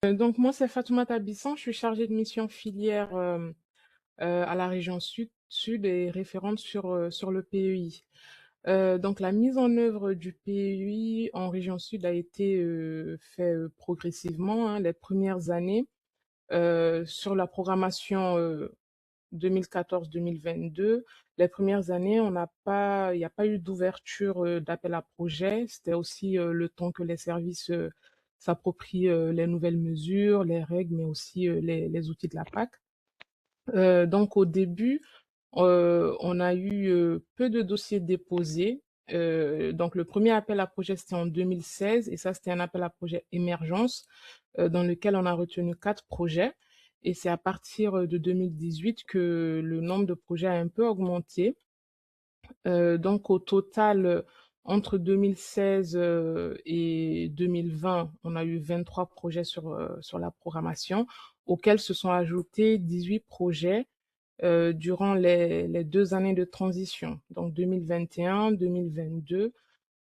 Donc moi, c'est Fatoumata Bissan, je suis chargée de mission filière à la région sud et référente sur le PEI. Donc la mise en œuvre du PEI en région sud a été fait progressivement, hein, les premières années sur la programmation 2014-2022. Les premières années, il n'y a pas eu d'ouverture d'appel à projet. C'était aussi le temps que les services s'approprient les nouvelles mesures, les règles, mais aussi les outils de la PAC. Donc au début, on a eu peu de dossiers déposés. Donc le premier appel à projet, c'était en 2016 et ça, c'était un appel à projet émergence dans lequel on a retenu 4 projets. Et c'est à partir de 2018 que le nombre de projets a un peu augmenté. Donc au total, entre 2016 et 2020, on a eu 23 projets sur la programmation, auxquels se sont ajoutés 18 projets durant les 2 années de transition, donc 2021, 2022,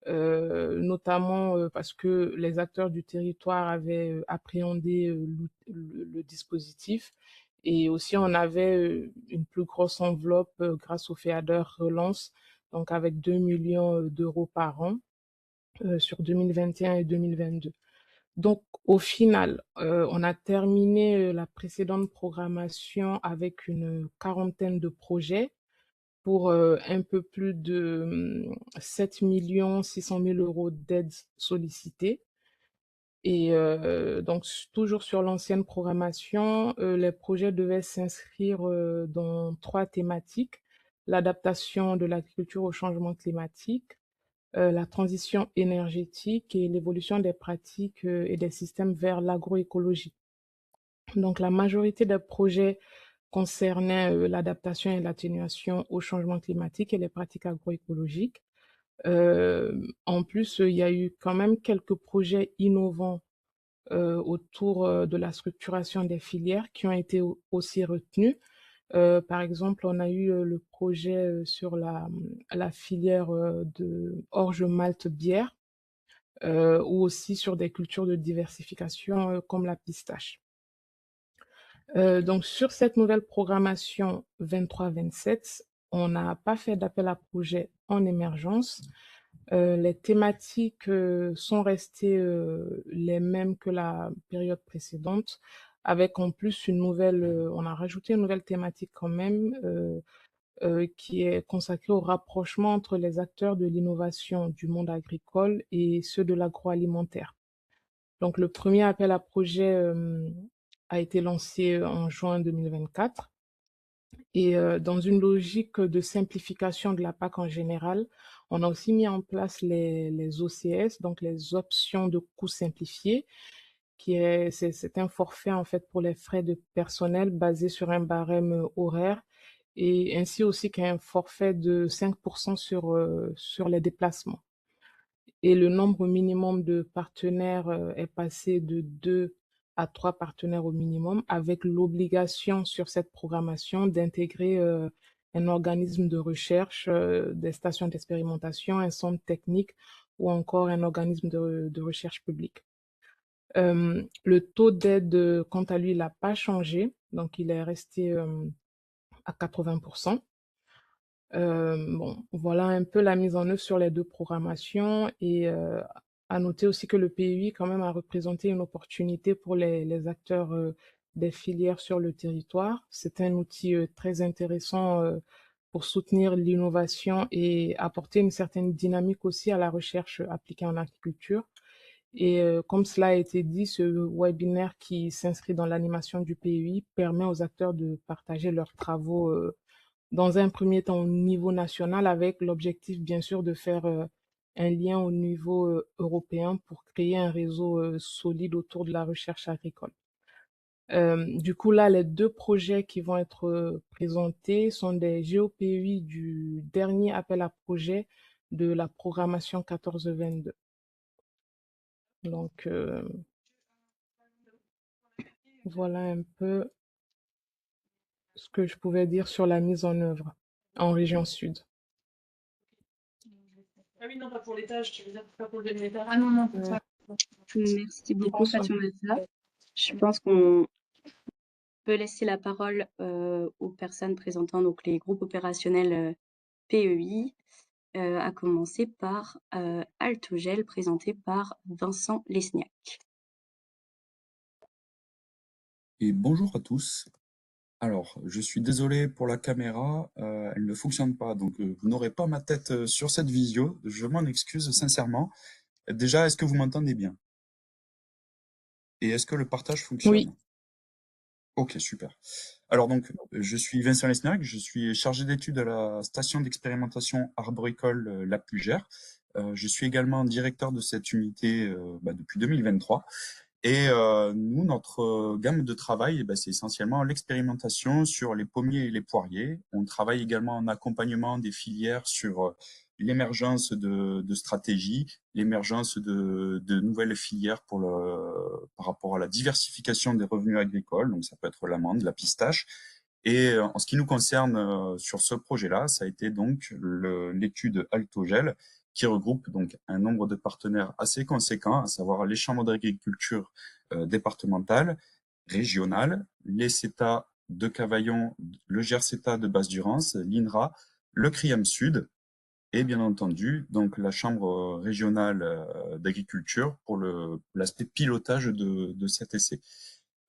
notamment parce que les acteurs du territoire avaient appréhendé le dispositif et aussi on avait une plus grosse enveloppe grâce au FEADER Relance, donc avec 2 millions d'euros par an sur 2021 et 2022. Donc, au final, on a terminé la précédente programmation avec une quarantaine de projets pour un peu plus de 7 600 000 euros d'aides sollicitées. Et donc, toujours sur l'ancienne programmation, les projets devaient s'inscrire dans 3 thématiques: l'adaptation de l'agriculture au changement climatique, la transition énergétique et l'évolution des pratiques et des systèmes vers l'agroécologie. Donc, la majorité des projets concernaient l'adaptation et l'atténuation au changement climatique et les pratiques agroécologiques. En plus, il y a eu quand même quelques projets innovants autour de la structuration des filières qui ont été aussi retenus. Par exemple, on a eu le projet sur la filière de orge malt bière ou aussi sur des cultures de diversification comme la pistache. Donc sur cette nouvelle programmation 23-27, on n'a pas fait d'appel à projet en émergence. Les thématiques sont restées les mêmes que la période précédente, avec en plus on a rajouté une nouvelle thématique quand même, qui est consacrée au rapprochement entre les acteurs de l'innovation du monde agricole et ceux de l'agroalimentaire. Donc le premier appel à projet a été lancé en juin 2024 et dans une logique de simplification de la PAC en général, on a aussi mis en place les OCS, donc les options de coûts simplifiés, c'est un forfait en fait pour les frais de personnel basé sur un barème horaire et ainsi aussi qu'un forfait de 5% sur les déplacements. Et le nombre minimum de partenaires est passé de 2 à 3 partenaires au minimum, avec l'obligation sur cette programmation d'intégrer un organisme de recherche, des stations d'expérimentation, un centre technique ou encore un organisme de recherche publique. Le taux d'aide, quant à lui, il n'a pas changé, donc il est resté à 80%. Bon, voilà un peu la mise en œuvre sur les 2 programmations et à noter aussi que le PEI quand même a représenté une opportunité pour les acteurs des filières sur le territoire. C'est un outil très intéressant pour soutenir l'innovation et apporter une certaine dynamique aussi à la recherche appliquée en agriculture. Et comme cela a été dit, ce webinaire qui s'inscrit dans l'animation du PEI permet aux acteurs de partager leurs travaux dans un premier temps au niveau national avec l'objectif bien sûr de faire un lien au niveau européen pour créer un réseau solide autour de la recherche agricole. Du coup, là, les 2 projets qui vont être présentés sont des GOPUI du dernier appel à projet de la programmation 14-22. Donc, voilà un peu ce que je pouvais dire sur la mise en œuvre en région sud. Ah oui, non, pas pour l'étage, tu veux dire, pas pour le demi-étage. Ah non, non, pour ça. Merci beaucoup, Bonsoir. Fatoumata. Je pense qu'on peut laisser la parole, aux personnes présentant donc les groupes opérationnels, PEI, à commencer par, Altogel présenté par Vincent Lesniak. Et bonjour à tous. Alors, je suis désolé pour la caméra, elle ne fonctionne pas, donc vous n'aurez pas ma tête sur cette visio. Je m'en excuse sincèrement. Déjà, est-ce que vous m'entendez bien? Et est-ce que le partage Oui, fonctionne? Ok, super. Alors donc, je suis Vincent Lesniak, je suis chargé d'études à la station d'expérimentation arboricole La Plugère. Je suis également directeur de cette unité depuis 2023. Et nous, notre gamme de travail, eh ben, c'est essentiellement l'expérimentation sur les pommiers et les poiriers. On travaille également en accompagnement des filières sur l'émergence de stratégies, l'émergence de nouvelles filières par rapport à la diversification des revenus agricoles. Donc, ça peut être l'amande, la pistache. Et en ce qui nous concerne sur ce projet-là, ça a été donc l'étude Altogel, qui regroupe donc un nombre de partenaires assez conséquent, à savoir les chambres d'agriculture départementales, régionales, les CETA de Cavaillon, le GRCETA de Basse-Durance, l'INRA, le CRIAM Sud, et bien entendu donc la chambre régionale d'agriculture pour l'aspect pilotage de cet essai.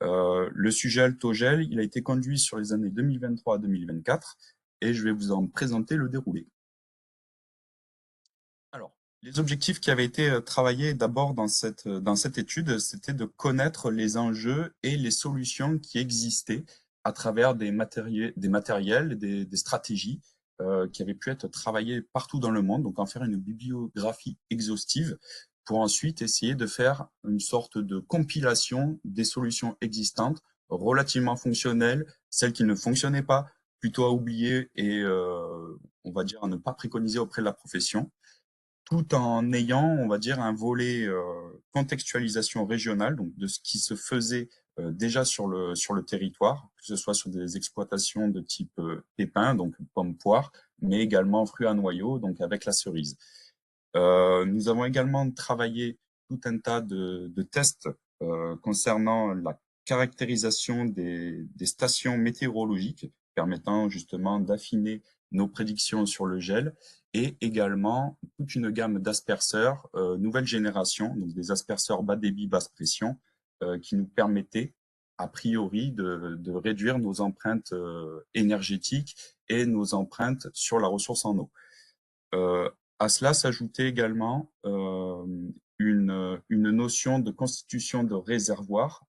Le sujet Altogel, il a été conduit sur les années 2023 à 2024 et je vais vous en présenter le déroulé. Alors, les objectifs qui avaient été travaillés d'abord dans cette étude, c'était de connaître les enjeux et les solutions qui existaient à travers des matériels, des stratégies qui avaient pu être travaillées partout dans le monde, donc en faire une bibliographie exhaustive pour ensuite essayer de faire une sorte de compilation des solutions existantes, relativement fonctionnelles, celles qui ne fonctionnaient pas, plutôt à oublier et on va dire à ne pas préconiser auprès de la profession tout en ayant, on va dire, un volet contextualisation régionale, donc de ce qui se faisait déjà sur le territoire, que ce soit sur des exploitations de type pépins, donc pommes poires, mais également fruits à noyaux, donc avec la cerise. Nous avons également travaillé tout un tas de tests concernant la caractérisation des stations météorologiques, permettant justement d'affiner nos prédictions sur le gel, et également toute une gamme d'asperceurs nouvelle génération, donc des asperceurs bas débit, basse pression, qui nous permettaient a priori de réduire nos empreintes énergétiques et nos empreintes sur la ressource en eau. À cela s'ajoutait également une notion de constitution de réservoir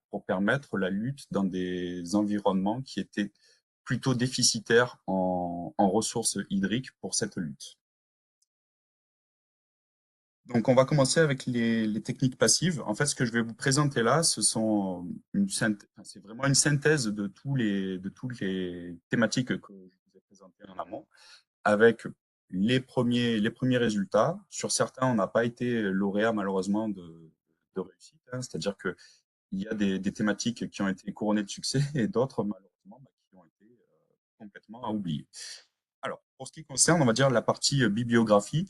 pour permettre la lutte dans des environnements qui étaient plutôt déficitaires en ressources hydriques pour cette lutte. Donc, on va commencer avec les techniques passives. En fait, ce que je vais vous présenter là, c'est vraiment une synthèse de toutes les thématiques que je vous ai présentées en amont, avec les premiers résultats. Sur certains, on n'a pas été lauréat malheureusement de réussite, hein. C'est-à-dire qu'il y a des thématiques qui ont été couronnées de succès et d'autres malheureusement qui ont été complètement à oublier. Alors, pour ce qui concerne, on va dire la partie bibliographie,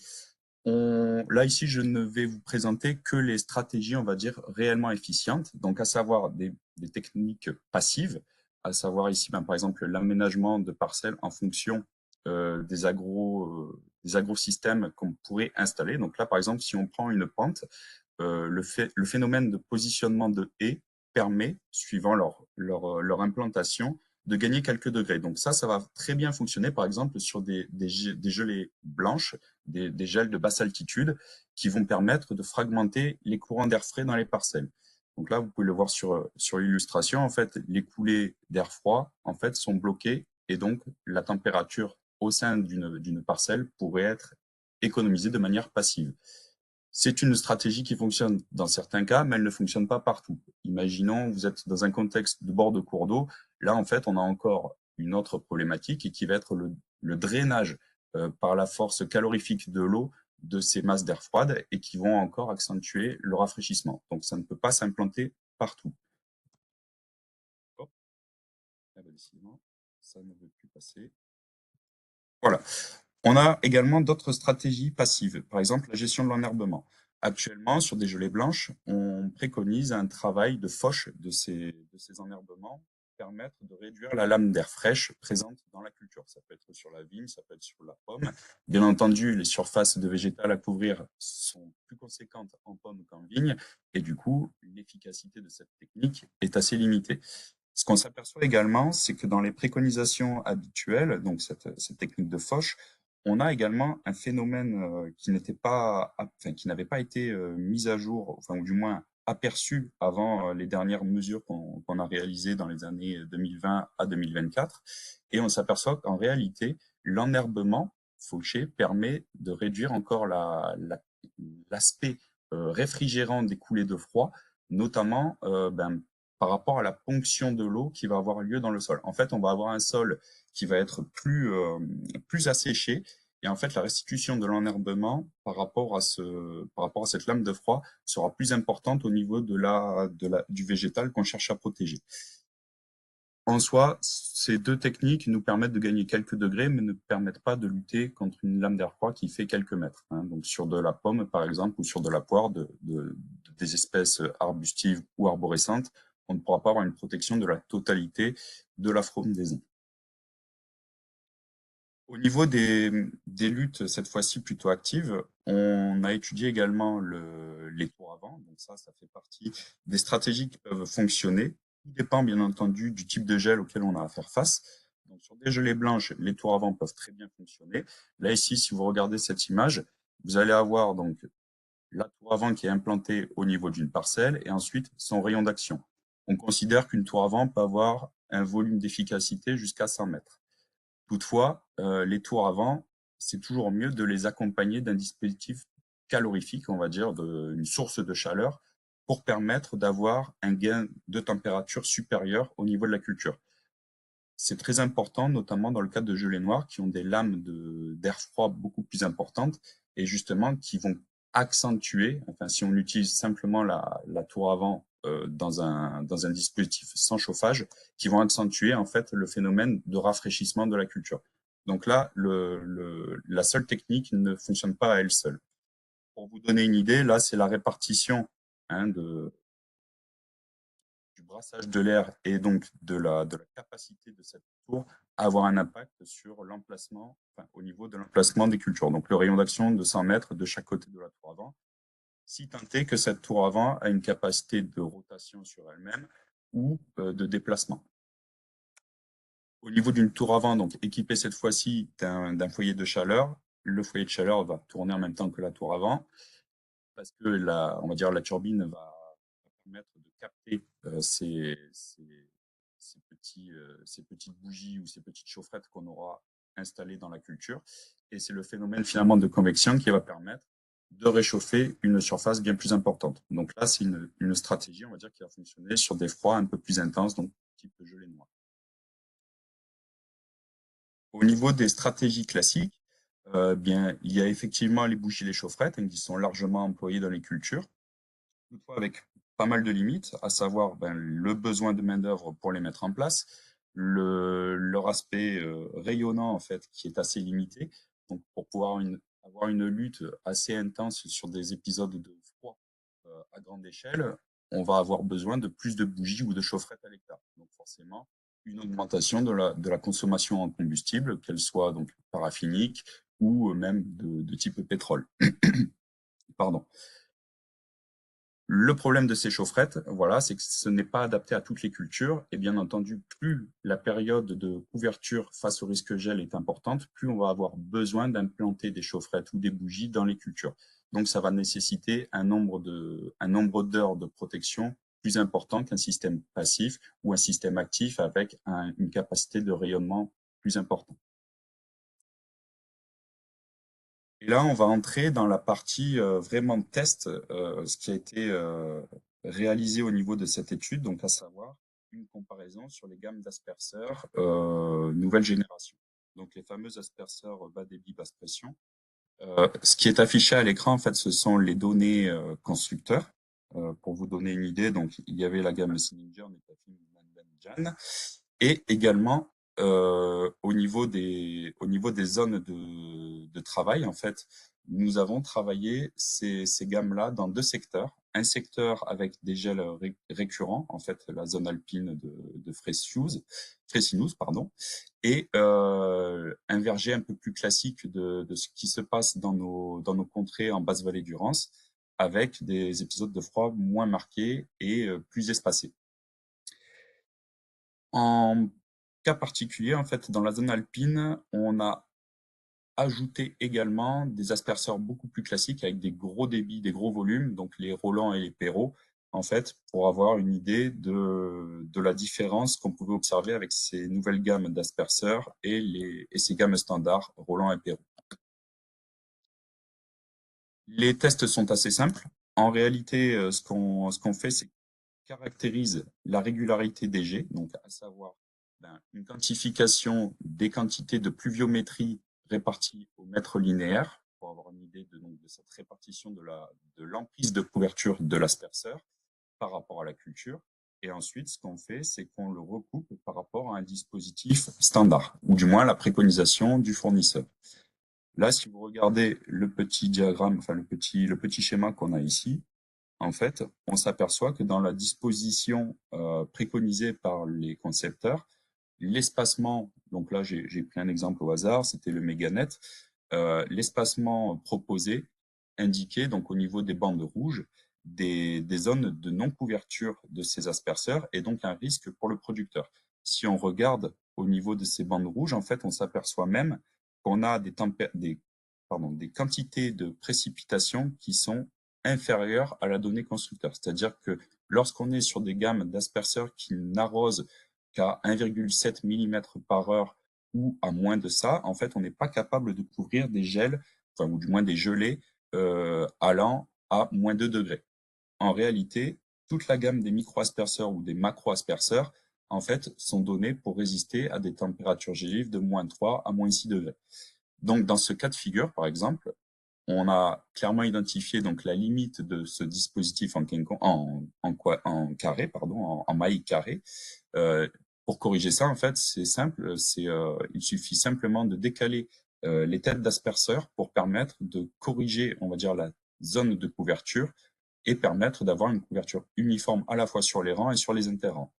là ici, je ne vais vous présenter que les stratégies, on va dire, réellement efficientes, donc à savoir des techniques passives, à savoir ici, par exemple, l'aménagement de parcelles en fonction des agrosystèmes qu'on pourrait installer. Donc là, par exemple, si on prend une pente, le phénomène de positionnement de haies permet, suivant leur implantation, de gagner quelques degrés. Donc ça va très bien fonctionner, par exemple, sur des gelées blanches, des gels de basse altitude, qui vont permettre de fragmenter les courants d'air frais dans les parcelles. Donc là, vous pouvez le voir sur l'illustration, en fait, les coulées d'air froid, en fait, sont bloquées, et donc la température au sein d'une parcelle pourrait être économisée de manière passive. C'est une stratégie qui fonctionne dans certains cas, mais elle ne fonctionne pas partout. Imaginons, vous êtes dans un contexte de bord de cours d'eau. Là, en fait, on a encore une autre problématique et qui va être le drainage par la force calorifique de l'eau de ces masses d'air froide et qui vont encore accentuer le rafraîchissement. Donc, ça ne peut pas s'implanter partout. Hop, ah ben, décidément, ça ne veut plus passer. Voilà. On a également d'autres stratégies passives, par exemple la gestion de l'enherbement. Actuellement, sur des gelées blanches, on préconise un travail de fauche de ces enherbements pour permettre de réduire la lame d'air fraîche présente dans la culture. Ça peut être sur la vigne, ça peut être sur la pomme. Bien entendu, les surfaces de végétal à couvrir sont plus conséquentes en pomme qu'en vigne, et du coup, l'efficacité de cette technique est assez limitée. Ce qu'on s'aperçoit également, c'est que dans les préconisations habituelles, donc cette technique de fauche, on a également un phénomène qui n'avait pas été mis à jour, enfin, ou du moins aperçu avant les dernières mesures qu'on a réalisées dans les années 2020 à 2024. Et on s'aperçoit qu'en réalité, l'enherbement fauché permet de réduire encore l'aspect réfrigérant des coulées de froid, notamment par rapport à la ponction de l'eau qui va avoir lieu dans le sol. En fait, on va avoir un sol qui va être plus asséché, et en fait, la restitution de l'enherbement par rapport à cette lame de froid sera plus importante au niveau du végétal qu'on cherche à protéger. En soi, ces deux techniques nous permettent de gagner quelques degrés, mais ne permettent pas de lutter contre une lame d'air froid qui fait quelques mètres, hein. Donc sur de la pomme, par exemple, ou sur de la poire, des espèces arbustives ou arborescentes, on ne pourra pas avoir une protection de la totalité de la frondaison. Au niveau des luttes, cette fois-ci plutôt actives, on a étudié également les tours avant. Donc ça fait partie des stratégies qui peuvent fonctionner. Tout dépend bien entendu du type de gel auquel on a à faire face. Donc sur des gelées blanches, les tours avant peuvent très bien fonctionner. Là ici, si vous regardez cette image, vous allez avoir donc la tour avant qui est implantée au niveau d'une parcelle et ensuite son rayon d'action. On considère qu'une tour avant peut avoir un volume d'efficacité jusqu'à 100 mètres. Toutefois, les tours avant, c'est toujours mieux de les accompagner d'un dispositif calorifique, on va dire, d'une source de chaleur, pour permettre d'avoir un gain de température supérieur au niveau de la culture. C'est très important, notamment dans le cas de gelées noires qui ont des lames d'air froid beaucoup plus importantes et justement qui vont accentuer, enfin si on utilise simplement la tour avant dans un dispositif sans chauffage, qui vont accentuer en fait le phénomène de rafraîchissement de la culture. Donc là, la seule technique ne fonctionne pas à elle seule. Pour vous donner une idée, là c'est la répartition, hein, du brassage de l'air et donc de la capacité de cette tour à avoir un impact sur l'emplacement, enfin, au niveau de l'emplacement des cultures. Donc le rayon d'action de 100 mètres de chaque côté de la tour avant, si tant est que cette tour avant a une capacité de rotation sur elle-même ou de déplacement. Au niveau d'une tour avant, donc équipée cette fois-ci d'un foyer de chaleur, le foyer de chaleur va tourner en même temps que la tour avant, parce que on va dire la turbine va permettre de capter ces petites bougies ou ces petites chaufferettes qu'on aura installées dans la culture. Et c'est le phénomène finalement de convection qui va permettre de réchauffer une surface bien plus importante. Donc là, c'est une stratégie, on va dire, qui va fonctionner sur des froids un peu plus intenses, donc type gelée noire. Au niveau des stratégies classiques, bien, il y a effectivement les bougies, les chaufferettes, hein, qui sont largement employées dans les cultures, toutefois avec pas mal de limites, à savoir le besoin de main-d'œuvre pour les mettre en place, leur aspect rayonnant en fait, qui est assez limité. Donc pour pouvoir avoir une lutte assez intense sur des épisodes de froid à grande échelle, on va avoir besoin de plus de bougies ou de chaufferettes à l'hectare. Donc forcément, une augmentation de la consommation en combustible, qu'elle soit donc paraffinique ou même de type pétrole. Pardon. Le problème de ces chaufferettes, voilà, c'est que ce n'est pas adapté à toutes les cultures. Et bien entendu, plus la période de couverture face au risque gel est importante, plus on va avoir besoin d'implanter des chaufferettes ou des bougies dans les cultures. Donc, ça va nécessiter un nombre d'heures de protection plus important qu'un système passif ou un système actif avec une capacité de rayonnement plus importante. Et là, on va entrer dans la partie vraiment de test, ce qui a été réalisé au niveau de cette étude, donc à savoir une comparaison sur les gammes d'asperceurs nouvelle génération. Donc les fameux asperceurs bas débit, basse pression. Ce qui est affiché à l'écran, en fait, ce sont les données constructeurs. Pour vous donner une idée, donc il y avait la gamme Sininger, Netafim, Manban, Jan, et également au niveau des zones de travail, en fait, nous avons travaillé ces gammes-là dans deux secteurs. Un secteur avec des gels récurrents, en fait, la zone alpine de Frécinouz, pardon, et un verger un peu plus classique de ce qui se passe dans nos contrées en basse vallée du Rance, avec des épisodes de froid moins marqués et plus espacés. En cas particulier, en fait, dans la zone alpine, on a ajouté également des asperceurs beaucoup plus classiques avec des gros débits, des gros volumes, donc les Roland et les Perrault, en fait, pour avoir une idée de la différence qu'on pouvait observer avec ces nouvelles gammes d'asperceurs et ces gammes standards Roland et Perrault. Les tests sont assez simples. En réalité, ce qu'on fait, c'est caractérise la régularité des jets, donc à savoir une quantification des quantités de pluviométrie réparties au mètre linéaire, pour avoir une idée donc, de cette répartition de l'emprise de couverture de l'asperceur par rapport à la culture. Et ensuite, ce qu'on fait, c'est qu'on le recoupe par rapport à un dispositif standard, ou du moins la préconisation du fournisseur. Là, si vous regardez le petit diagramme, enfin le petit schéma qu'on a ici, en fait, on s'aperçoit que dans la disposition préconisée par les concepteurs, l'espacement, donc là j'ai pris un exemple au hasard, c'était le Meganet, l'espacement proposé indiquait donc au niveau des bandes rouges des zones de non-couverture de ces asperceurs et donc un risque pour le producteur. Si on regarde au niveau de ces bandes rouges, en fait, on s'aperçoit même qu'on a des quantités de précipitations qui sont inférieures à la donnée constructeur. C'est-à-dire que lorsqu'on est sur des gammes d'asperceurs qui n'arrosent qu'à 1,7 mm par heure ou à moins de ça, en fait, on n'est pas capable de couvrir des gels, enfin, ou du moins des gelées allant à moins 2 degrés. En réalité, toute la gamme des micro-asperceurs ou des macro-asperceurs, en fait, sont donnés pour résister à des températures gélives de moins 3 à moins 6 degrés. Donc, dans ce cas de figure, par exemple, on a clairement identifié donc la limite de ce dispositif en carré, pardon, en maille carrée. Pour corriger ça, en fait, c'est simple, il suffit simplement de décaler les têtes d'asperceurs pour permettre de corriger, on va dire, la zone de couverture et permettre d'avoir une couverture uniforme à la fois sur les rangs et sur les interrangs.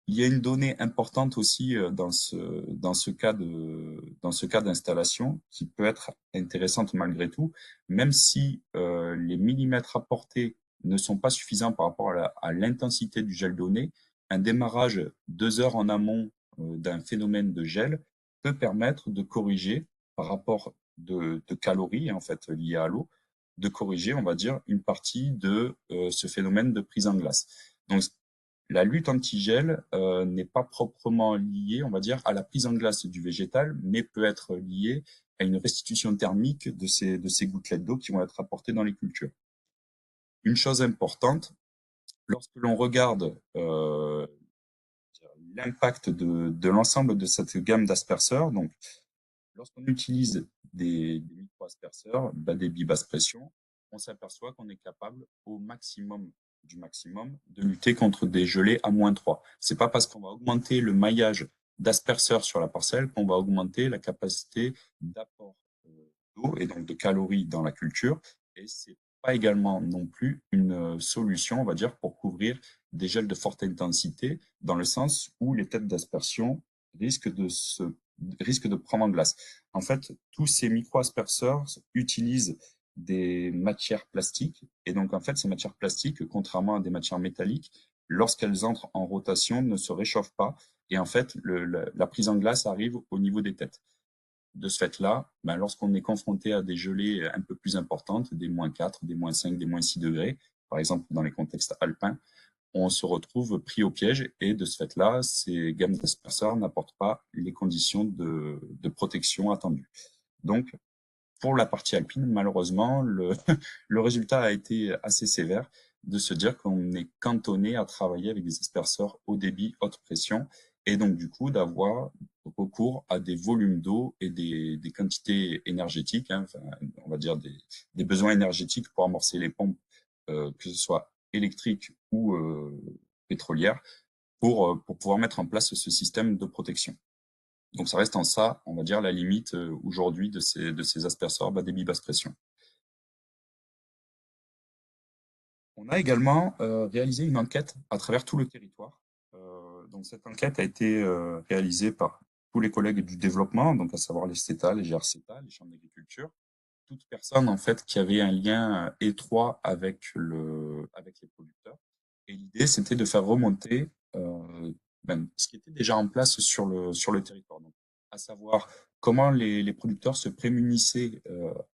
Il y a une donnée importante aussi dans ce cas d'installation qui peut être intéressante malgré tout, même si les millimètres apportés ne sont pas suffisants par rapport à l'intensité du gel donné, un démarrage 2 heures en amont d'un phénomène de gel peut permettre de corriger par rapport de calories en fait liées à l'eau, de corriger, on va dire, une partie de ce phénomène de prise en glace. Donc, la lutte anti-gel n'est pas proprement liée, on va dire, à la prise en glace du végétal, mais peut être liée à une restitution thermique de ces gouttelettes d'eau qui vont être apportées dans les cultures. Une chose importante, lorsque l'on regarde l'impact de l'ensemble de cette gamme d'asperceurs, donc lorsqu'on utilise des micro-asperceurs, débit basse pression, on s'aperçoit qu'on est capable au maximum du maximum de lutter contre des gelées à moins 3. C'est pas parce qu'on va augmenter le maillage d'asperceurs sur la parcelle qu'on va augmenter la capacité d'apport d'eau et donc de calories dans la culture. Et c'est pas également non plus une solution, on va dire, pour couvrir des gels de forte intensité, dans le sens où les têtes d'aspersion risquent de prendre en glace. En fait, tous ces micro-asperceurs utilisent des matières plastiques. Et donc, en fait, ces matières plastiques, contrairement à des matières métalliques, lorsqu'elles entrent en rotation, ne se réchauffent pas. Et en fait, la prise en glace arrive au niveau des têtes. De ce fait-là, lorsqu'on est confronté à des gelées un peu plus importantes, des moins 4, des moins 5, des moins 6 degrés, par exemple dans les contextes alpins, on se retrouve pris au piège et de ce fait-là, ces gammes d'asperceurs n'apportent pas les conditions de protection attendues. Donc, pour la partie alpine, malheureusement, le résultat a été assez sévère de se dire qu'on est cantonné à travailler avec des asperceurs haut débit, haute pression, et donc du coup d'avoir recours à des volumes d'eau et des quantités énergétiques, hein, enfin, on va dire des besoins énergétiques pour amorcer les pompes, que ce soit électriques ou pétrolières, pour pouvoir mettre en place ce système de protection. Donc ça reste en ça, on va dire, la limite aujourd'hui de ces asperceurs bas débit basse pression. On a également réalisé une enquête à travers tout le territoire. Donc cette enquête a été réalisée par tous les collègues du développement, donc à savoir les CETA, les GRCETA, les chambres d'agriculture, toute personne en fait qui avait un lien étroit avec les producteurs. Et l'idée, c'était de faire remonter ce qui était déjà en place sur le territoire. Donc, à savoir comment les producteurs se prémunissaient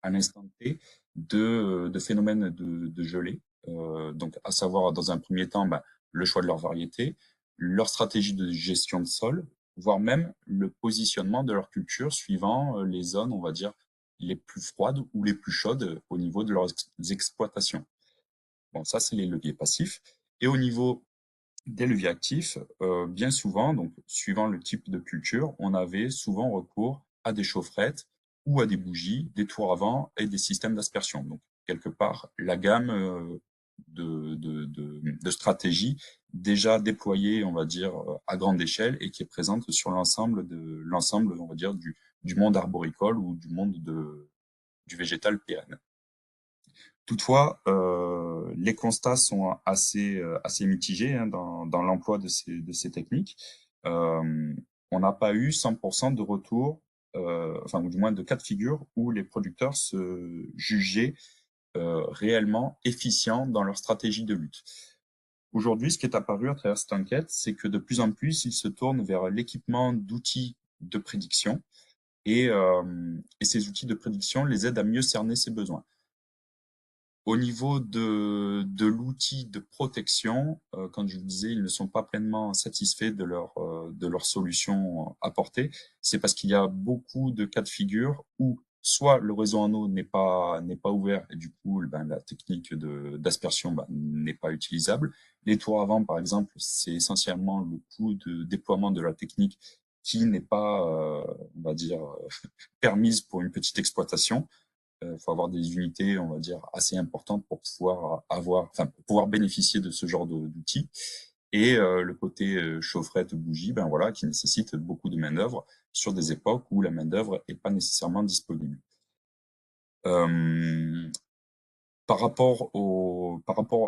à l'instant T de phénomènes de gelée. Donc, à savoir, dans un premier temps, le choix de leur variété, leur stratégie de gestion de sol, voire même le positionnement de leur culture suivant les zones, on va dire, les plus froides ou les plus chaudes au niveau de leurs exploitations. Bon, ça, c'est les leviers passifs. Et au niveau des leviers actifs, bien souvent, donc suivant le type de culture, on avait souvent recours à des chaufferettes ou à des bougies, des tours à vent et des systèmes d'aspersion. Donc, quelque part, la gamme de stratégies déjà déployées, on va dire, à grande échelle et qui est présente sur l'ensemble, on va dire, du monde arboricole ou du monde du végétal pérenne. Toutefois, les constats sont assez mitigés hein, dans l'emploi de ces techniques. On n'a pas eu 100% de retour, enfin ou du moins de cas de figure où les producteurs se jugeaient réellement efficients dans leur stratégie de lutte. Aujourd'hui, ce qui est apparu à travers cette enquête, c'est que de plus en plus, ils se tournent vers l'équipement d'outils de prédiction et ces outils de prédiction les aident à mieux cerner ses besoins. Au niveau de l'outil de protection, quand je vous disais, ils ne sont pas pleinement satisfaits de leur solution apportée, c'est parce qu'il y a beaucoup de cas de figure où soit le réseau en eau n'est pas ouvert et du coup, la technique d'aspersion n'est pas utilisable. Les tours à vent, par exemple, c'est essentiellement le coût de déploiement de la technique qui n'est pas, on va dire, permise pour une petite exploitation. Faut avoir des unités, on va dire, assez importantes pour pour pouvoir bénéficier de ce genre d'outils. Et le côté chaufferette, bougie, voilà, qui nécessite beaucoup de main-d'œuvre sur des époques où la main-d'œuvre est pas nécessairement disponible. Euh, par rapport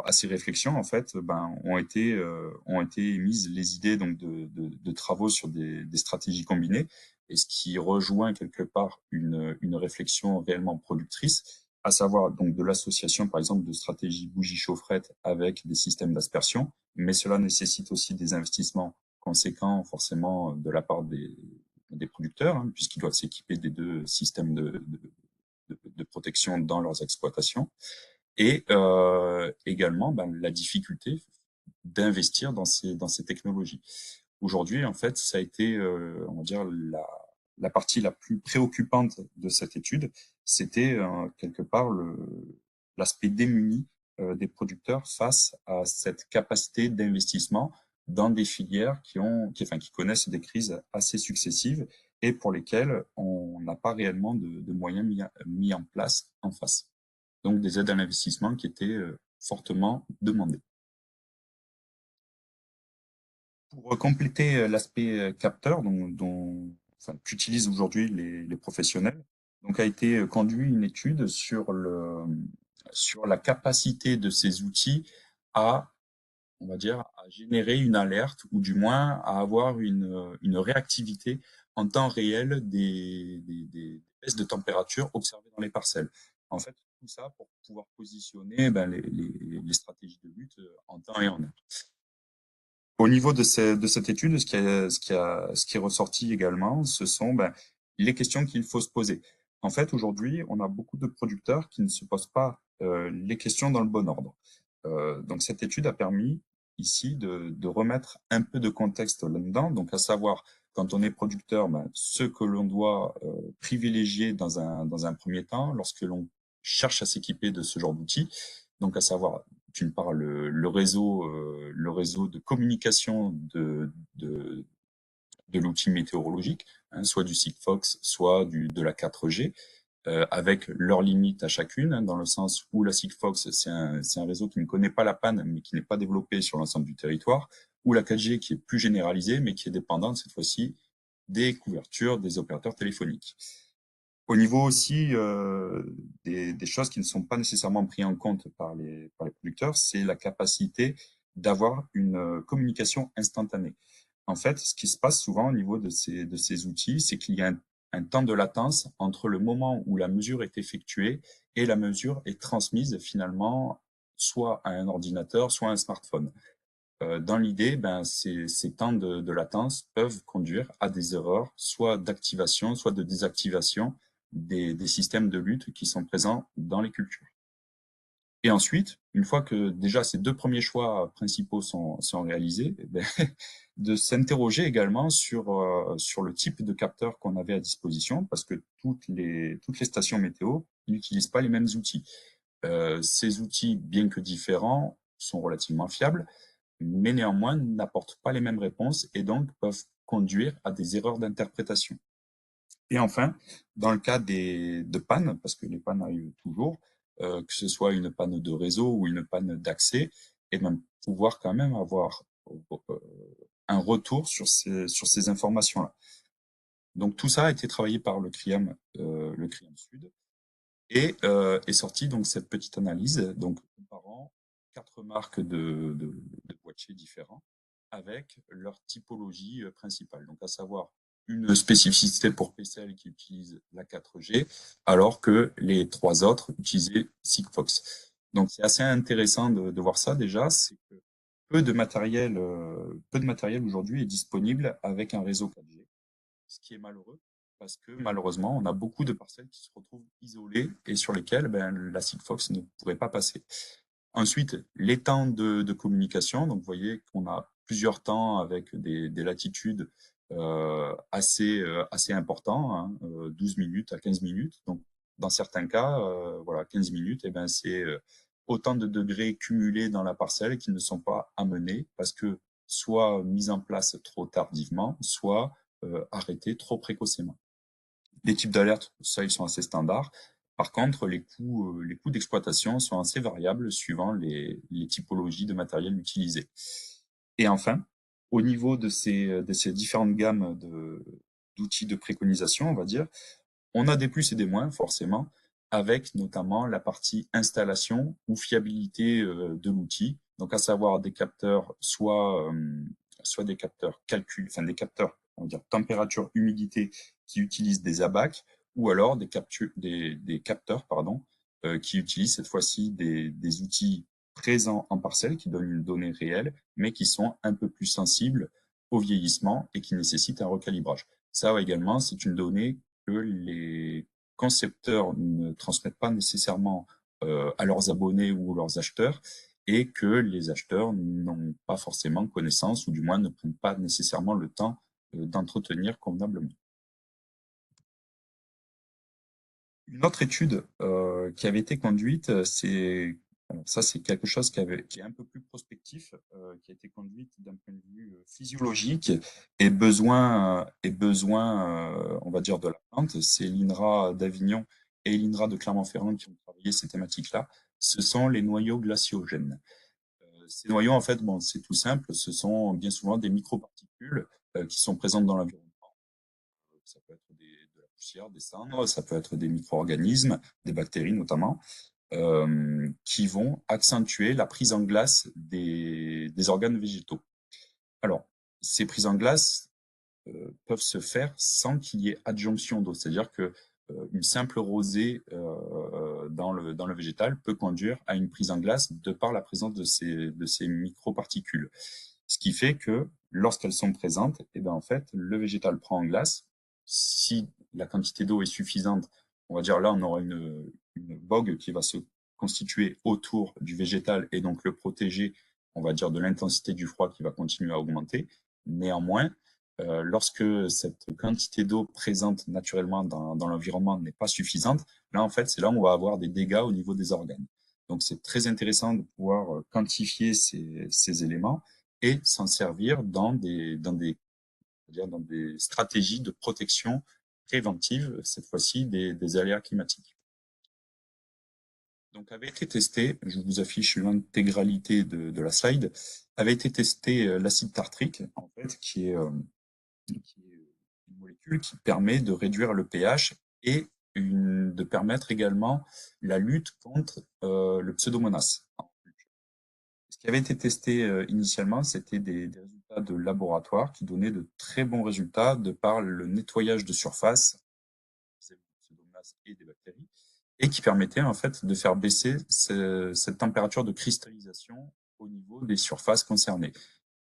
à ces réflexions, en fait, ont été émises les idées donc de travaux sur des stratégies combinées, et ce qui rejoint quelque part une réflexion réellement productrice, à savoir donc de l'association, par exemple, de stratégies bougie chaufferette avec des systèmes d'aspersion, mais cela nécessite aussi des investissements conséquents, forcément, de la part des producteurs, hein, puisqu'ils doivent s'équiper des deux systèmes de protection dans leurs exploitations. Et également la difficulté d'investir dans ces technologies. Aujourd'hui, en fait, ça a été, on va dire, la partie la plus préoccupante de cette étude, c'était quelque part l'aspect démuni des producteurs face à cette capacité d'investissement dans des filières qui connaissent des crises assez successives et pour lesquelles on n'a pas réellement de moyens mis en place en face. Donc des aides à l'investissement qui étaient fortement demandées. Pour compléter l'aspect capteur qu'utilisent aujourd'hui les professionnels, donc a été conduit une étude sur la capacité de ces outils à, on va dire, à générer une alerte ou du moins à avoir une réactivité en temps réel des baisses de température observées dans les parcelles. En fait, tout ça pour pouvoir positionner les stratégies de lutte en temps et en heure. Au niveau de cette étude, ce qui est ressorti également, ce sont les questions qu'il faut se poser. En fait, aujourd'hui, on a beaucoup de producteurs qui ne se posent pas les questions dans le bon ordre. Donc, cette étude a permis ici de remettre un peu de contexte là-dedans, donc à savoir, quand on est producteur, ce que l'on doit privilégier dans un premier temps, lorsque l'on cherche à s'équiper de ce genre d'outils, donc à savoir d'une part le réseau de communication de l'outil météorologique, hein, soit du Sigfox, soit de la 4G, avec leurs limites à chacune, hein, dans le sens où la Sigfox, c'est un réseau qui ne connaît pas la panne, mais qui n'est pas développé sur l'ensemble du territoire, ou la 4G qui est plus généralisée, mais qui est dépendante cette fois-ci des couvertures des opérateurs téléphoniques. Au niveau aussi des choses qui ne sont pas nécessairement prises en compte par les producteurs, c'est la capacité d'avoir une communication instantanée. En fait, ce qui se passe souvent au niveau de ces outils, c'est qu'il y a un temps de latence entre le moment où la mesure est effectuée et la mesure est transmise finalement soit à un ordinateur, soit à un smartphone. Dans l'idée, ben, ces temps de latence peuvent conduire à des erreurs, soit d'activation, soit de désactivation des systèmes de lutte qui sont présents dans les cultures. Et ensuite, une fois que déjà ces deux premiers choix principaux sont réalisés, eh ben, de s'interroger également sur le type de capteur qu'on avait à disposition, parce que toutes les stations météo n'utilisent pas les mêmes outils. Ces outils, bien que différents, sont relativement fiables, mais néanmoins n'apportent pas les mêmes réponses et donc peuvent conduire à des erreurs d'interprétation. Et enfin, dans le cas de pannes, parce que les pannes arrivent toujours, que ce soit une panne de réseau ou une panne d'accès, et même pouvoir quand même avoir euh, un retour sur ces informations-là. Donc tout ça a été travaillé par le CRIAM Sud, et est sortie donc cette petite analyse, donc comparant 4 marques de boîtiers différents avec leur typologie principale. Donc à savoir une spécificité pour PCL qui utilise la 4G, alors que les 3 autres utilisaient Sigfox. Donc c'est assez intéressant de voir ça déjà, c'est que peu de matériel aujourd'hui est disponible avec un réseau 4G, ce qui est malheureux, parce que malheureusement, on a beaucoup de parcelles qui se retrouvent isolées et sur lesquelles ben, la Sigfox ne pourrait pas passer. Ensuite, les temps de communication. Donc, vous voyez qu'on a plusieurs temps avec des latitudes assez importants, hein, 12 minutes à 15 minutes. Donc, dans certains cas, voilà, 15 minutes, et ben, c'est autant de degrés cumulés dans la parcelle qui ne sont pas amenés parce que soit mis en place trop tardivement, soit arrêtés trop précocement. Les types d'alerte, ça, ils sont assez standards. Par contre, les coûts d'exploitation sont assez variables suivant les typologies de matériel utilisé. Et enfin, au niveau de ces différentes gammes d'outils de préconisation, on va dire, on a des plus et des moins, forcément, avec notamment la partie installation ou fiabilité de l'outil. Donc, à savoir des capteurs, soit des capteurs calcul, enfin des capteurs, on va dire température, humidité, qui utilisent des ABAC, ou alors des capteurs, pardon, qui utilisent cette fois-ci des outils présents en parcelle, qui donnent une donnée réelle, mais qui sont un peu plus sensibles au vieillissement et qui nécessitent un recalibrage. Ça également, c'est une donnée que les concepteurs ne transmettent pas nécessairement à leurs abonnés ou leurs acheteurs, et que les acheteurs n'ont pas forcément connaissance, ou du moins ne prennent pas nécessairement le temps d'entretenir convenablement. Une autre étude qui avait été conduite, ça c'est quelque chose qui est un peu plus prospectif, qui a été conduite d'un point de vue physiologique et besoin, on va dire, de la plante. C'est l'INRA d'Avignon et l'INRA de Clermont-Ferrand qui ont travaillé ces thématiques-là. Ce sont les noyaux glaciogènes. Ces noyaux, en fait, bon, c'est tout simple, ce sont bien souvent des microparticules qui sont présentes dans l'environnement. Ça peut être de la poussière, des cendres, ça peut être des micro-organismes, des bactéries notamment, qui vont accentuer la prise en glace des organes végétaux. Alors, ces prises en glace peuvent se faire sans qu'il y ait adjonction d'eau, c'est-à-dire que une simple rosée dans le végétal peut conduire à une prise en glace de par la présence de ces microparticules. Ce qui fait que lorsqu'elles sont présentes, et ben en fait, le végétal prend en glace. Si la quantité d'eau est suffisante, on va dire là, on aura une bogue qui va se constituer autour du végétal et donc le protéger, on va dire, de l'intensité du froid qui va continuer à augmenter. Néanmoins, lorsque cette quantité d'eau présente naturellement dans l'environnement n'est pas suffisante, là, en fait, c'est là où on va avoir des dégâts au niveau des organes. Donc, c'est très intéressant de pouvoir quantifier ces éléments et s'en servir dans des stratégies de protection préventive, cette fois-ci des aléas climatiques. Donc, avait été testé, je vous affiche l'intégralité de la slide, avait été testé l'acide tartrique, en fait, qui est une molécule qui permet de réduire le pH et de permettre également la lutte contre le Pseudomonas. Ce qui avait été testé initialement, c'était des résultats de laboratoire qui donnaient de très bons résultats de par le nettoyage de surface des Pseudomonas et des bactéries, et qui permettait en fait de faire baisser cette température de cristallisation au niveau des surfaces concernées.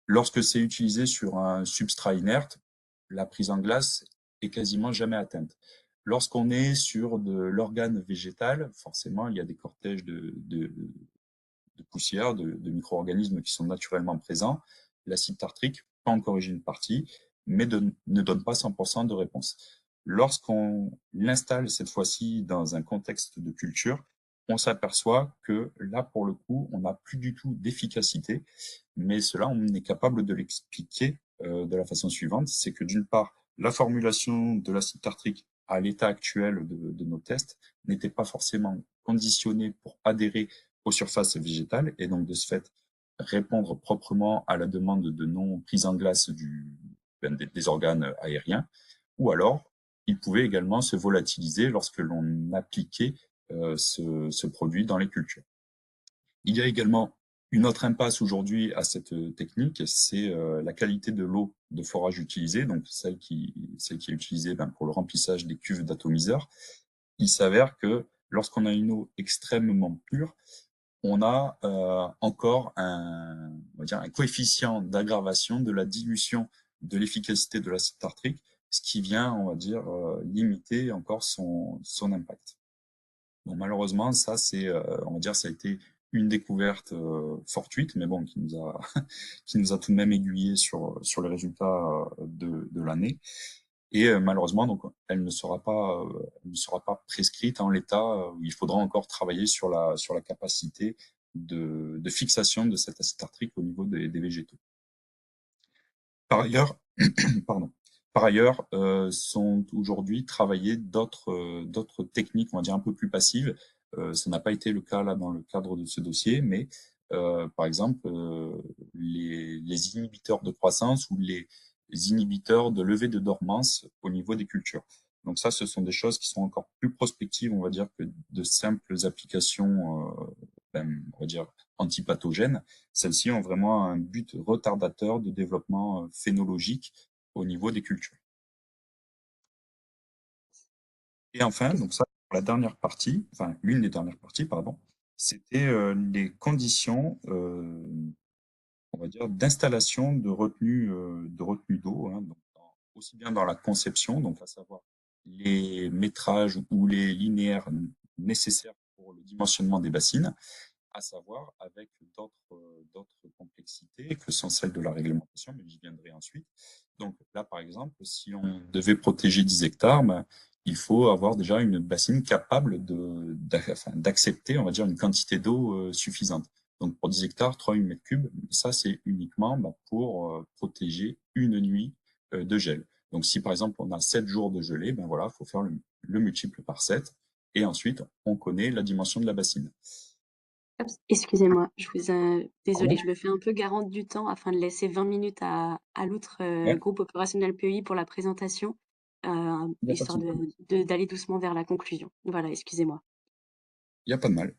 Lorsque c'est utilisé sur un substrat inerte, la prise en glace est quasiment jamais atteinte. Lorsqu'on est sur de l'organe végétal, forcément, il y a des cortèges de poussière, de micro-organismes qui sont naturellement présents. L'acide tartrique peut en corriger une partie, mais ne donne pas 100% de réponse. Lorsqu'on l'installe cette fois-ci dans un contexte de culture, on s'aperçoit que là, pour le coup, on n'a plus du tout d'efficacité, mais cela, on est capable de l'expliquer de la façon suivante, c'est que d'une part, la formulation de l'acide tartrique à l'état actuel de nos tests n'était pas forcément conditionnée pour adhérer aux surfaces végétales et donc de ce fait répondre proprement à la demande de non-prise en glace des organes aériens, ou alors il pouvait également se volatiliser lorsque l'on appliquait ce produit dans les cultures. Il y a également une autre impasse aujourd'hui à cette technique, c'est la qualité de l'eau de forage utilisée, donc celle qui est utilisée pour le remplissage des cuves d'atomiseurs. Il s'avère que lorsqu'on a une eau extrêmement pure, on a encore on va dire un coefficient d'aggravation de la dilution de l'efficacité de l'acide tartrique, ce qui vient, on va dire, limiter encore son impact. Bon, malheureusement, ça, on va dire, ça a été une découverte fortuite, mais bon, qui nous a tout de même aiguillé sur les résultats de l'année. Et malheureusement, donc, elle ne sera pas prescrite en l'état où il faudra encore travailler sur la capacité de fixation de cet acide tartrique au niveau des végétaux. Par ailleurs, pardon. Par ailleurs, sont aujourd'hui travaillées d'autres techniques, on va dire un peu plus passives. Ça n'a pas été le cas là dans le cadre de ce dossier, mais par exemple, les inhibiteurs de croissance ou les inhibiteurs de levée de dormance au niveau des cultures. Donc ça, ce sont des choses qui sont encore plus prospectives, on va dire, que de simples applications, on va dire, antipathogènes. Celles-ci ont vraiment un but retardateur de développement phénologique au niveau des cultures. Et enfin, donc ça, pour la dernière partie, enfin l'une des dernières parties, pardon, c'était les conditions, on va dire, d'installation de retenue d'eau, hein, donc aussi bien dans la conception, donc à savoir les métrages ou les linéaires nécessaires pour le dimensionnement des bassines, à savoir avec d'autres complexités que sont celles de la réglementation, mais j'y viendrai ensuite. Donc là, par exemple, si on devait protéger 10 hectares, ben, il faut avoir déjà une bassine capable d'accepter, on va dire, une quantité d'eau suffisante. Donc pour 10 hectares, 3,8 mètres cubes, ça c'est uniquement pour protéger une nuit de gel. Donc si par exemple on a 7 jours de gelée, ben voilà, il faut faire le multiple par 7, et ensuite on connaît la dimension de la bassine. Excusez-moi, désolée, Pardon. je me fais un peu garante du temps afin de laisser 20 minutes à l'autre Ouais, groupe opérationnel PEI pour la présentation, il n'y a pas de histoire souci. d'aller doucement vers la conclusion. Voilà, excusez-moi. Il n'y a pas de mal.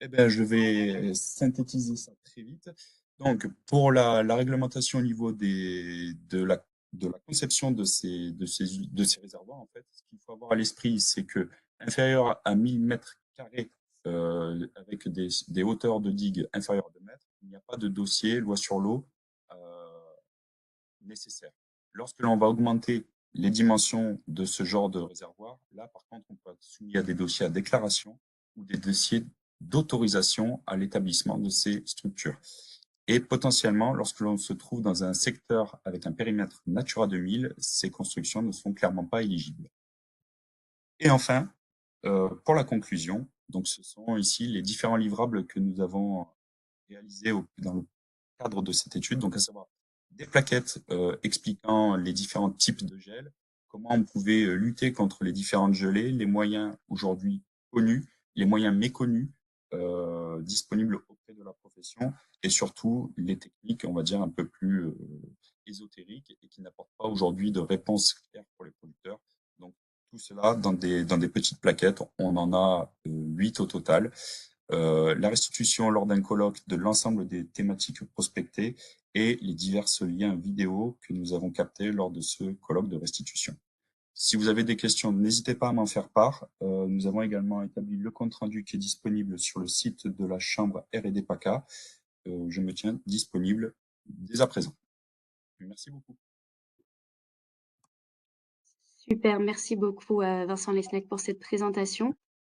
Eh ben, je vais synthétiser ça très vite. Donc, pour la réglementation au niveau de la conception de ces réservoirs, en fait, ce qu'il faut avoir à l'esprit, c'est que inférieur à 1000 mètres carrés, avec des hauteurs de digue inférieures à 2 mètres, il n'y a pas de dossier loi sur l'eau euh, nécessaire. Lorsque l'on va augmenter les dimensions de ce genre de réservoir, là, par contre, on peut être soumis à des dossiers à déclaration ou des dossiers d'autorisation à l'établissement de ces structures. Et potentiellement, lorsque l'on se trouve dans un secteur avec un périmètre Natura 2000, ces constructions ne sont clairement pas éligibles. Et enfin, pour la conclusion, donc ce sont ici les différents livrables que nous avons réalisés dans le cadre de cette étude, donc à savoir des plaquettes expliquant les différents types de gel, comment on pouvait lutter contre les différentes gelées, les moyens aujourd'hui connus, les moyens méconnus disponibles auprès de la profession, et surtout les techniques, on va dire, un peu plus ésotériques et qui n'apportent pas aujourd'hui de réponse claire pour les producteurs. Donc, tout cela dans des petites plaquettes. On en a 8 au total. La restitution lors d'un colloque de l'ensemble des thématiques prospectées et les divers liens vidéo que nous avons captés lors de ce colloque de restitution. Si vous avez des questions, n'hésitez pas à m'en faire part. Nous avons également établi le compte-rendu qui est disponible sur le site de la Chambre R&D PACA. Je me tiens disponible dès à présent. Merci beaucoup. Super, merci beaucoup Vincent Lesnec pour cette présentation.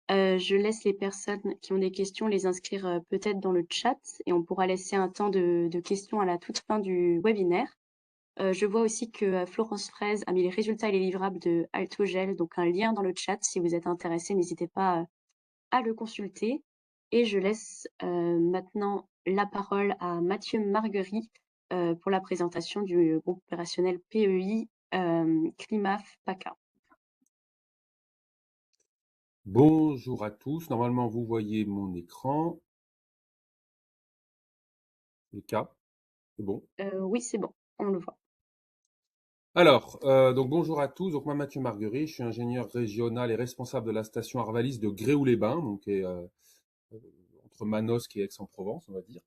Je laisse les personnes qui ont des questions les inscrire peut-être dans le chat et on pourra laisser un temps de questions à la toute fin du webinaire. Je vois aussi que Florence Fraise a mis les résultats et les livrables de Altogel, donc un lien dans le chat. Si vous êtes intéressé, n'hésitez pas à le consulter. Et je laisse maintenant la parole à Mathieu Marguerie pour la présentation du groupe opérationnel PEI CLIMAF PACA. Bonjour à tous. Normalement, vous voyez mon écran. Le cas, c'est bon. Oui, c'est bon, on le voit. Alors, donc bonjour à tous. Donc moi, Mathieu Marguerie, je suis ingénieur régional et responsable de la station Arvalis de Gréoux-les-Bains, donc qui est, entre Manosque et Aix-en-Provence, on va dire,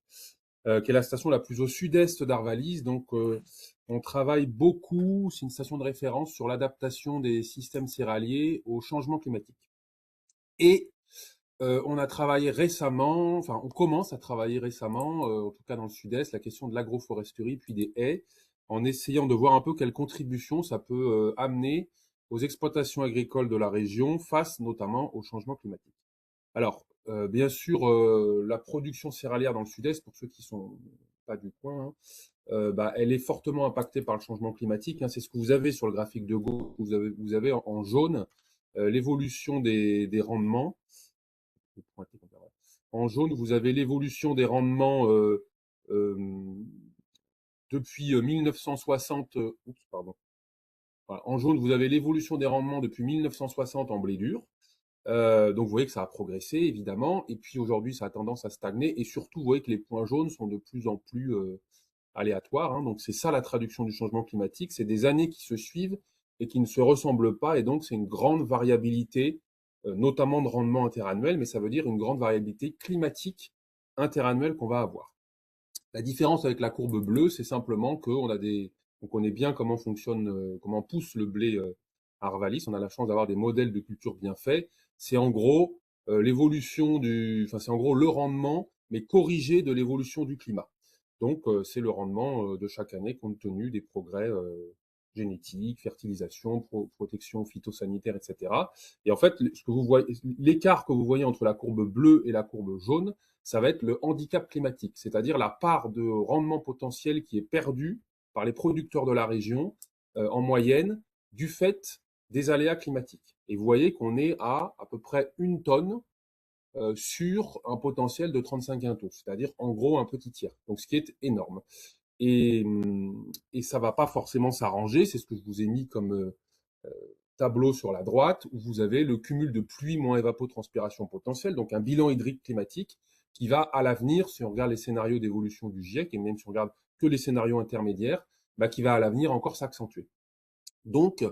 qui est la station la plus au sud-est d'Arvalis. Donc, on travaille beaucoup, c'est une station de référence sur l'adaptation des systèmes céréaliers au changement climatique. Et on a travaillé récemment, enfin on commence à travailler récemment, en tout cas dans le sud-est, la question de l'agroforesterie puis des haies, en essayant de voir un peu quelle contribution ça peut amener aux exploitations agricoles de la région face notamment au changement climatique. Alors, bien sûr, la production céréalière dans le sud-est, pour ceux qui sont pas du coin, hein, elle est fortement impactée par le changement climatique. Hein, c'est ce que vous avez sur le graphique de gauche. Vous avez en jaune l'évolution des rendements. En jaune, vous avez l'évolution des rendements depuis 1960. Pardon. Voilà. En jaune, vous avez l'évolution des rendements depuis 1960 en blé dur. Donc vous voyez que ça a progressé évidemment, et puis aujourd'hui ça a tendance à stagner, et surtout vous voyez que les points jaunes sont de plus en plus aléatoires. Hein. Donc c'est ça la traduction du changement climatique, c'est des années qui se suivent et qui ne se ressemblent pas, et donc c'est une grande variabilité, notamment de rendement interannuel, mais ça veut dire une grande variabilité climatique interannuelle qu'on va avoir. La différence avec la courbe bleue, c'est simplement qu'on a on connaît bien comment fonctionne, comment pousse le blé à Arvalis. On a la chance d'avoir des modèles de culture bien faits. C'est en gros c'est en gros le rendement, mais corrigé de l'évolution du climat. Donc c'est le rendement de chaque année compte tenu des progrès génétiques, fertilisation, protection phytosanitaire, etc. Et en fait, ce que vous voyez, l'écart que vous voyez entre la courbe bleue et la courbe jaune, ça va être le handicap climatique, c'est-à-dire la part de rendement potentiel qui est perdue par les producteurs de la région en moyenne du fait des aléas climatiques. Et vous voyez qu'on est à peu près 1 tonne sur un potentiel de 35 quintaux, c'est-à-dire en gros un petit tiers, donc ce qui est énorme. Et ça va pas forcément s'arranger, c'est ce que je vous ai mis comme tableau sur la droite, où vous avez le cumul de pluie moins évapotranspiration potentielle, donc un bilan hydrique climatique qui va à l'avenir, si on regarde les scénarios d'évolution du GIEC, et même si on regarde que les scénarios intermédiaires, qui va à l'avenir encore s'accentuer. Donc,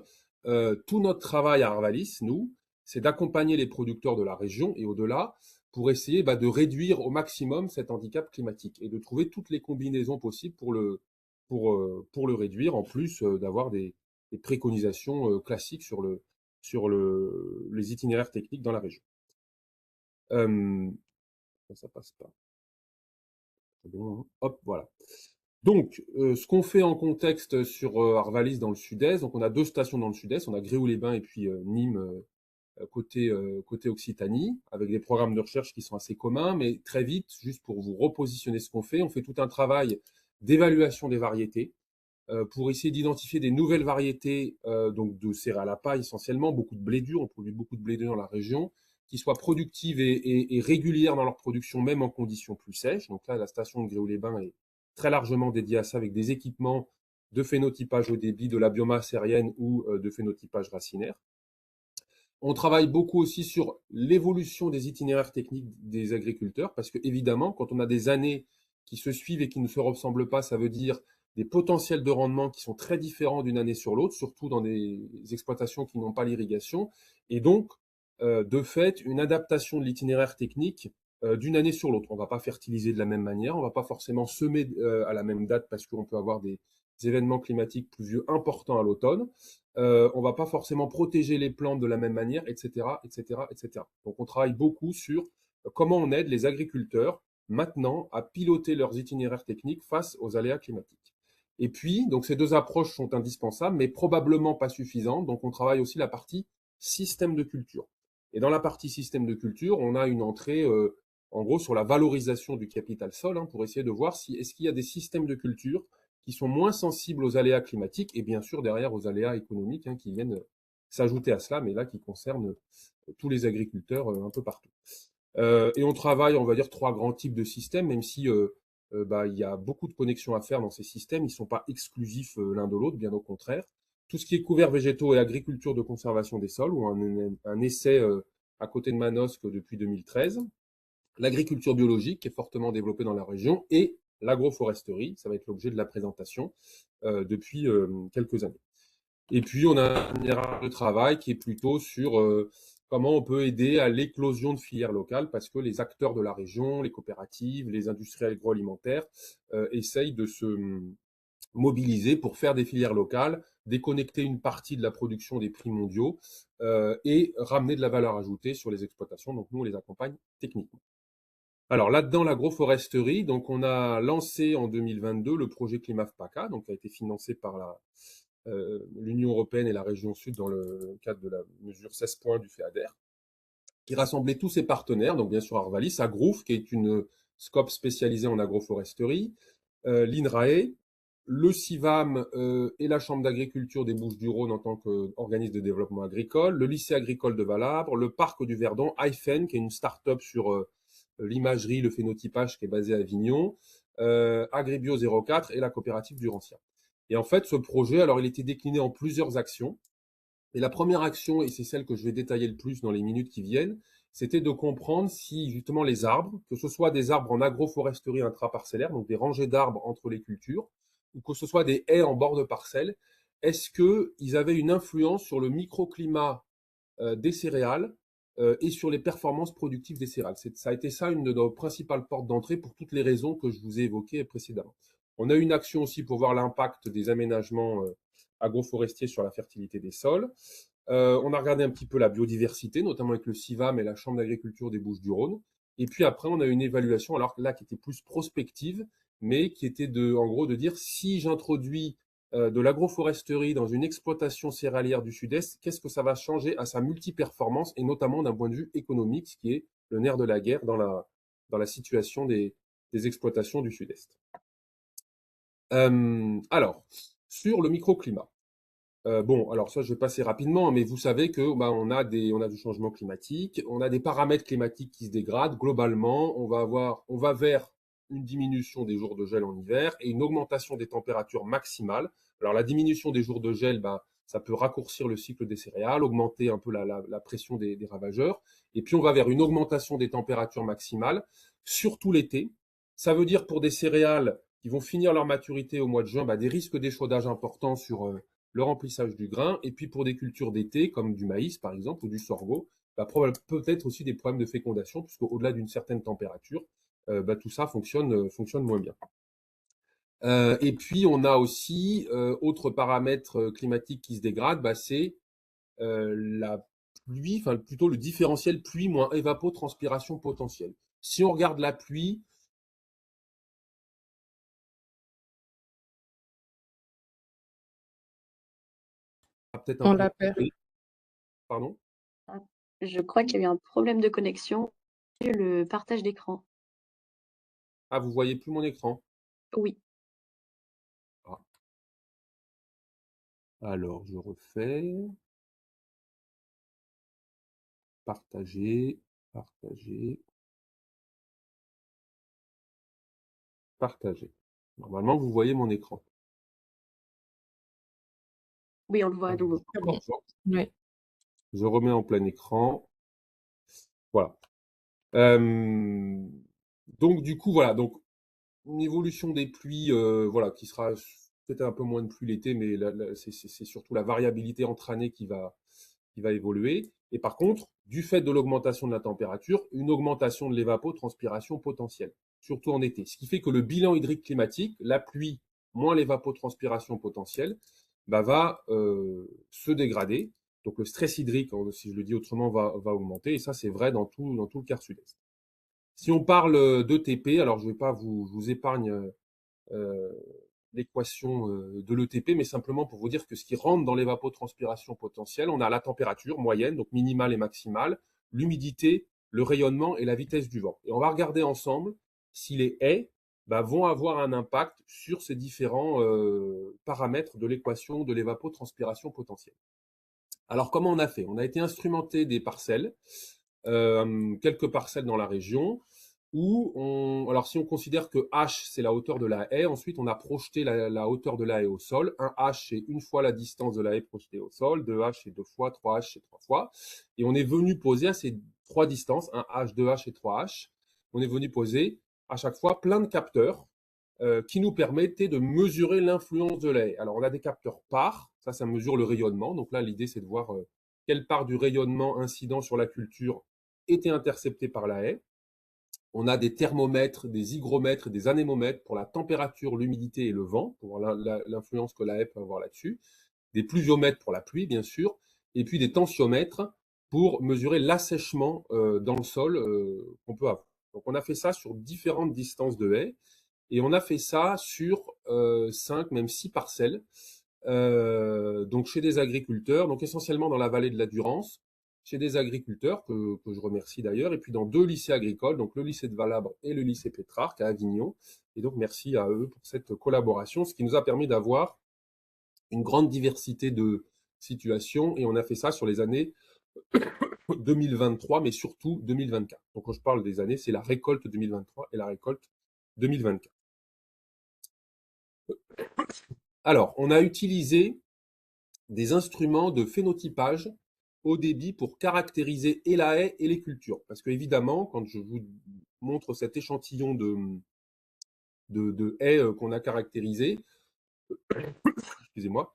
tout notre travail à Arvalis, nous, c'est d'accompagner les producteurs de la région et au-delà pour essayer de réduire au maximum cet handicap climatique et de trouver toutes les combinaisons possibles pour le réduire, en plus d'avoir des préconisations classiques sur les itinéraires techniques dans la région. Ça passe pas. C'est bon, hein. Hop, voilà. Donc, ce qu'on fait en contexte sur Arvalis dans le sud-est, donc on a 2 stations dans le sud-est, on a Gréoux-les-Bains et puis Nîmes côté Occitanie, avec des programmes de recherche qui sont assez communs, mais très vite, juste pour vous repositionner ce qu'on fait, on fait tout un travail d'évaluation des variétés pour essayer d'identifier des nouvelles variétés, donc de céréales à paille essentiellement, beaucoup de blé dur, on produit beaucoup de blé dur dans la région, qui soient productives et régulières dans leur production, même en conditions plus sèches. Donc là, la station de Gréoux-les-Bains est très largement dédiée à ça, avec des équipements de phénotypage au débit, de la biomasse aérienne ou de phénotypage racinaire. On travaille beaucoup aussi sur l'évolution des itinéraires techniques des agriculteurs, parce que évidemment, quand on a des années qui se suivent et qui ne se ressemblent pas, ça veut dire des potentiels de rendement qui sont très différents d'une année sur l'autre, surtout dans des exploitations qui n'ont pas l'irrigation, et donc, de fait, une adaptation de l'itinéraire technique d'une année sur l'autre. On ne va pas fertiliser de la même manière, on ne va pas forcément semer à la même date parce qu'on peut avoir des événements climatiques pluvieux importants à l'automne. On ne va pas forcément protéger les plantes de la même manière, etc., etc., etc. Donc, on travaille beaucoup sur comment on aide les agriculteurs maintenant à piloter leurs itinéraires techniques face aux aléas climatiques. Et puis, donc ces deux approches sont indispensables, mais probablement pas suffisantes. Donc, on travaille aussi la partie système de culture. Et dans la partie système de culture, on a une entrée, en gros, sur la valorisation du capital sol, pour essayer de voir si est-ce qu'il y a des systèmes de culture qui sont moins sensibles aux aléas climatiques et bien sûr derrière aux aléas économiques qui viennent s'ajouter à cela, mais là qui concernent tous les agriculteurs un peu partout. Et on travaille, on va dire, trois grands types de systèmes, même si il y a beaucoup de connexions à faire dans ces systèmes. Ils ne sont pas exclusifs l'un de l'autre, bien au contraire. Tout ce qui est couverts végétaux et agriculture de conservation des sols, ou un essai à côté de Manosque depuis 2013. L'agriculture biologique, qui est fortement développée dans la région, et l'agroforesterie, ça va être l'objet de la présentation depuis quelques années. Et puis, on a un itinéraire de travail qui est plutôt sur comment on peut aider à l'éclosion de filières locales, parce que les acteurs de la région, les coopératives, les industriels agroalimentaires essayent de se mobiliser pour faire des filières locales, déconnecter une partie de la production des prix mondiaux et ramener de la valeur ajoutée sur les exploitations. Donc, nous, on les accompagne techniquement. Alors là-dedans, l'agroforesterie, donc on a lancé en 2022 le projet Climat-FPACA, donc qui a été financé par l'Union européenne et la région sud dans le cadre de la mesure 16 points du FEADER, qui rassemblait tous ses partenaires, donc bien sûr Arvalis, Agrouf, qui est une SCOP spécialisée en agroforesterie, l'INRAE, le CIVAM et la Chambre d'agriculture des Bouches-du-Rhône en tant qu'organisme de développement agricole, le lycée agricole de Valabre, le parc du Verdon, IFEN, qui est une start-up sur l'imagerie, le phénotypage qui est basé à Avignon, Agribio 04 et la coopérative du Rancien. Et en fait, ce projet, alors il était décliné en plusieurs actions. Et la première action, et c'est celle que je vais détailler le plus dans les minutes qui viennent, c'était de comprendre si justement les arbres, que ce soit des arbres en agroforesterie intraparcellaire, donc des rangées d'arbres entre les cultures, ou que ce soit des haies en bord de parcelle, est-ce qu'ils avaient une influence sur le microclimat des céréales et sur les performances productives des céréales. Ça a été ça une de nos principales portes d'entrée pour toutes les raisons que je vous ai évoquées précédemment. On a eu une action aussi pour voir l'impact des aménagements agroforestiers sur la fertilité des sols. On a regardé un petit peu la biodiversité, notamment avec le CIVAM et la Chambre d'agriculture des Bouches-du-Rhône. Et puis après, on a eu une évaluation, alors là, qui était plus prospective, mais qui était en gros, de dire si j'introduis de l'agroforesterie dans une exploitation céréalière du Sud-Est, qu'est-ce que ça va changer à sa multiperformance, et notamment d'un point de vue économique, ce qui est le nerf de la guerre dans la situation des exploitations du Sud-Est. Alors, sur le microclimat. Bon, alors ça, je vais passer rapidement, mais vous savez que on a du changement climatique, on a des paramètres climatiques qui se dégradent. Globalement, on va vers une diminution des jours de gel en hiver et une augmentation des températures maximales. Alors la diminution des jours de gel, ça peut raccourcir le cycle des céréales, augmenter un peu la pression des ravageurs. Et puis on va vers une augmentation des températures maximales, surtout l'été. Ça veut dire pour des céréales qui vont finir leur maturité au mois de juin, des risques d'échaudage importants sur le remplissage du grain, et puis pour des cultures d'été, comme du maïs par exemple, ou du sorgho, peut-être aussi des problèmes de fécondation, puisque au-delà d'une certaine température, tout ça fonctionne moins bien. Et puis on a aussi, autre paramètre climatique qui se dégrade, c'est la pluie, enfin plutôt le différentiel pluie moins évapotranspiration potentielle. Si on regarde la pluie, peut-être un On peu l'a perdu. coupé. Pardon? Ah, je crois qu'il y a eu un problème de connexion. Le partage d'écran. Ah, vous voyez plus mon écran? Oui. Ah. Alors, je refais. Partager, partager, partager. Normalement, vous voyez mon écran. Oui, on le voit à nouveau. C'est bon. Oui. Je remets en plein écran. Voilà. Donc, du coup, voilà. Donc, une évolution des pluies, voilà, qui sera peut-être un peu moins de pluie l'été, mais c'est surtout la variabilité entre années qui va évoluer. Et par contre, du fait de l'augmentation de la température, une augmentation de l'évapotranspiration potentielle, surtout en été. Ce qui fait que le bilan hydrique climatique, la pluie moins l'évapotranspiration potentielle, va se dégrader. Donc le stress hydrique, si je le dis autrement, va augmenter. Et ça, c'est vrai dans tout le quart sud-est. Si on parle d'ETP, alors je ne vais pas vous épargne l'équation de l'ETP, mais simplement pour vous dire que ce qui rentre dans l'évapotranspiration potentielle, on a la température moyenne, donc minimale et maximale, l'humidité, le rayonnement et la vitesse du vent. Et on va regarder ensemble si les haies vont avoir un impact sur ces différents paramètres de l'équation de l'évapotranspiration potentielle. Alors comment on a fait? On a été instrumenté des parcelles, quelques parcelles dans la région, alors si on considère que H c'est la hauteur de la haie, ensuite on a projeté la hauteur de la haie au sol. Un H c'est une fois la distance de la haie projetée au sol, 2H c'est 2 fois, 3H c'est 3 fois. Et on est venu poser à ces trois distances, un H, 2H et 3H, on est venu poser à chaque fois plein de capteurs qui nous permettaient de mesurer l'influence de la haie. Alors on a des capteurs parts, ça mesure le rayonnement. Donc là l'idée c'est de voir quelle part du rayonnement incident sur la culture était interceptée par la haie. On a des thermomètres, des hygromètres, des anémomètres pour la température, l'humidité et le vent, pour voir l'influence que la haie peut avoir là-dessus. Des pluviomètres pour la pluie, bien sûr. Et puis des tensiomètres pour mesurer l'assèchement dans le sol qu'on peut avoir. Donc on a fait ça sur différentes distances de haies. Et on a fait ça sur 5, même 6 parcelles. Donc chez des agriculteurs, donc essentiellement dans la vallée de la Durance, chez des agriculteurs, que je remercie d'ailleurs, et puis dans 2 lycées agricoles, donc le lycée de Valabre et le lycée Pétrarque à Avignon. Et donc merci à eux pour cette collaboration, ce qui nous a permis d'avoir une grande diversité de situations, et on a fait ça sur les années 2023, mais surtout 2024. Donc quand je parle des années, c'est la récolte 2023 et la récolte 2024. Alors, on a utilisé des instruments de phénotypage haut débit pour caractériser et la haie et les cultures. Parce que évidemment, quand je vous montre cet échantillon de haies qu'on a caractérisé, excusez-moi,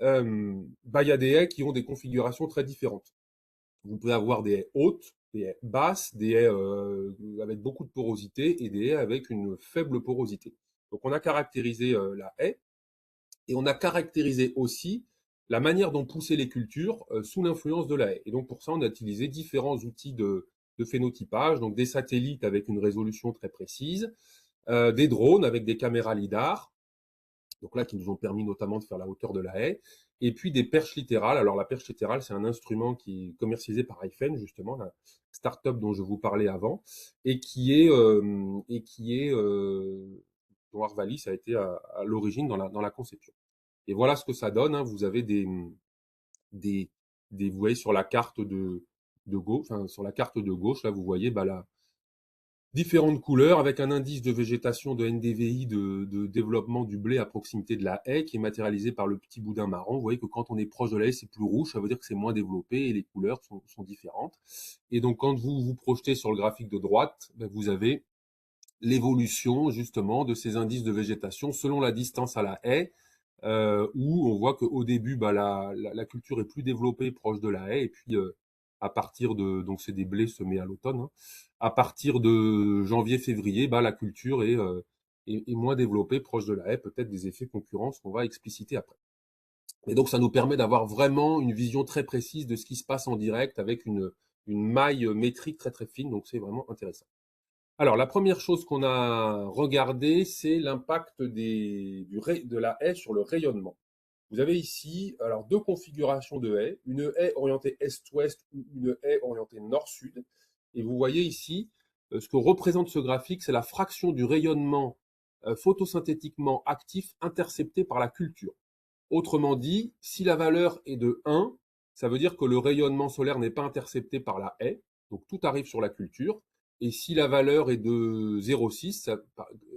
il y a des haies qui ont des configurations très différentes. Vous pouvez avoir des haies hautes, des haies basses, des haies avec beaucoup de porosité et des haies avec une faible porosité. Donc on a caractérisé la haie et on a caractérisé aussi la manière dont poussaient les cultures sous l'influence de la haie. Et donc pour ça, on a utilisé différents outils de phénotypage, donc des satellites avec une résolution très précise, des drones avec des caméras lidar, donc là qui nous ont permis notamment de faire la hauteur de la haie, et puis des perches littérales. Alors la perche littérale, c'est un instrument qui est commercialisé par iPhone, justement, la start-up dont je vous parlais avant, et qui est dont Arvalis a été à l'origine dans la conception. Et voilà ce que ça donne. Hein. Vous avez vous voyez sur la carte de gauche, enfin, sur la carte de gauche, là, vous voyez, là, différentes couleurs avec un indice de végétation de NDVI de développement du blé à proximité de la haie qui est matérialisé par le petit boudin marron. Vous voyez que quand on est proche de la haie, c'est plus rouge, ça veut dire que c'est moins développé et les couleurs sont différentes. Et donc, quand vous vous projetez sur le graphique de droite, vous avez l'évolution, justement, de ces indices de végétation selon la distance à la haie, où on voit qu'au début, la culture est plus développée proche de la haie, et puis à partir de, donc c'est des blés semés à l'automne, hein, à partir de janvier-février, la culture est moins développée proche de la haie, peut-être des effets concurrence qu'on va expliciter après. Et donc ça nous permet d'avoir vraiment une vision très précise de ce qui se passe en direct avec une maille métrique très très fine, donc c'est vraiment intéressant. Alors, la première chose qu'on a regardée, c'est l'impact de la haie sur le rayonnement. Vous avez ici alors 2 configurations de haies, une haie orientée est-ouest ou une haie orientée nord-sud. Et vous voyez ici, ce que représente ce graphique, c'est la fraction du rayonnement photosynthétiquement actif intercepté par la culture. Autrement dit, si la valeur est de 1, ça veut dire que le rayonnement solaire n'est pas intercepté par la haie, donc tout arrive sur la culture. Et si la valeur est de 0,6,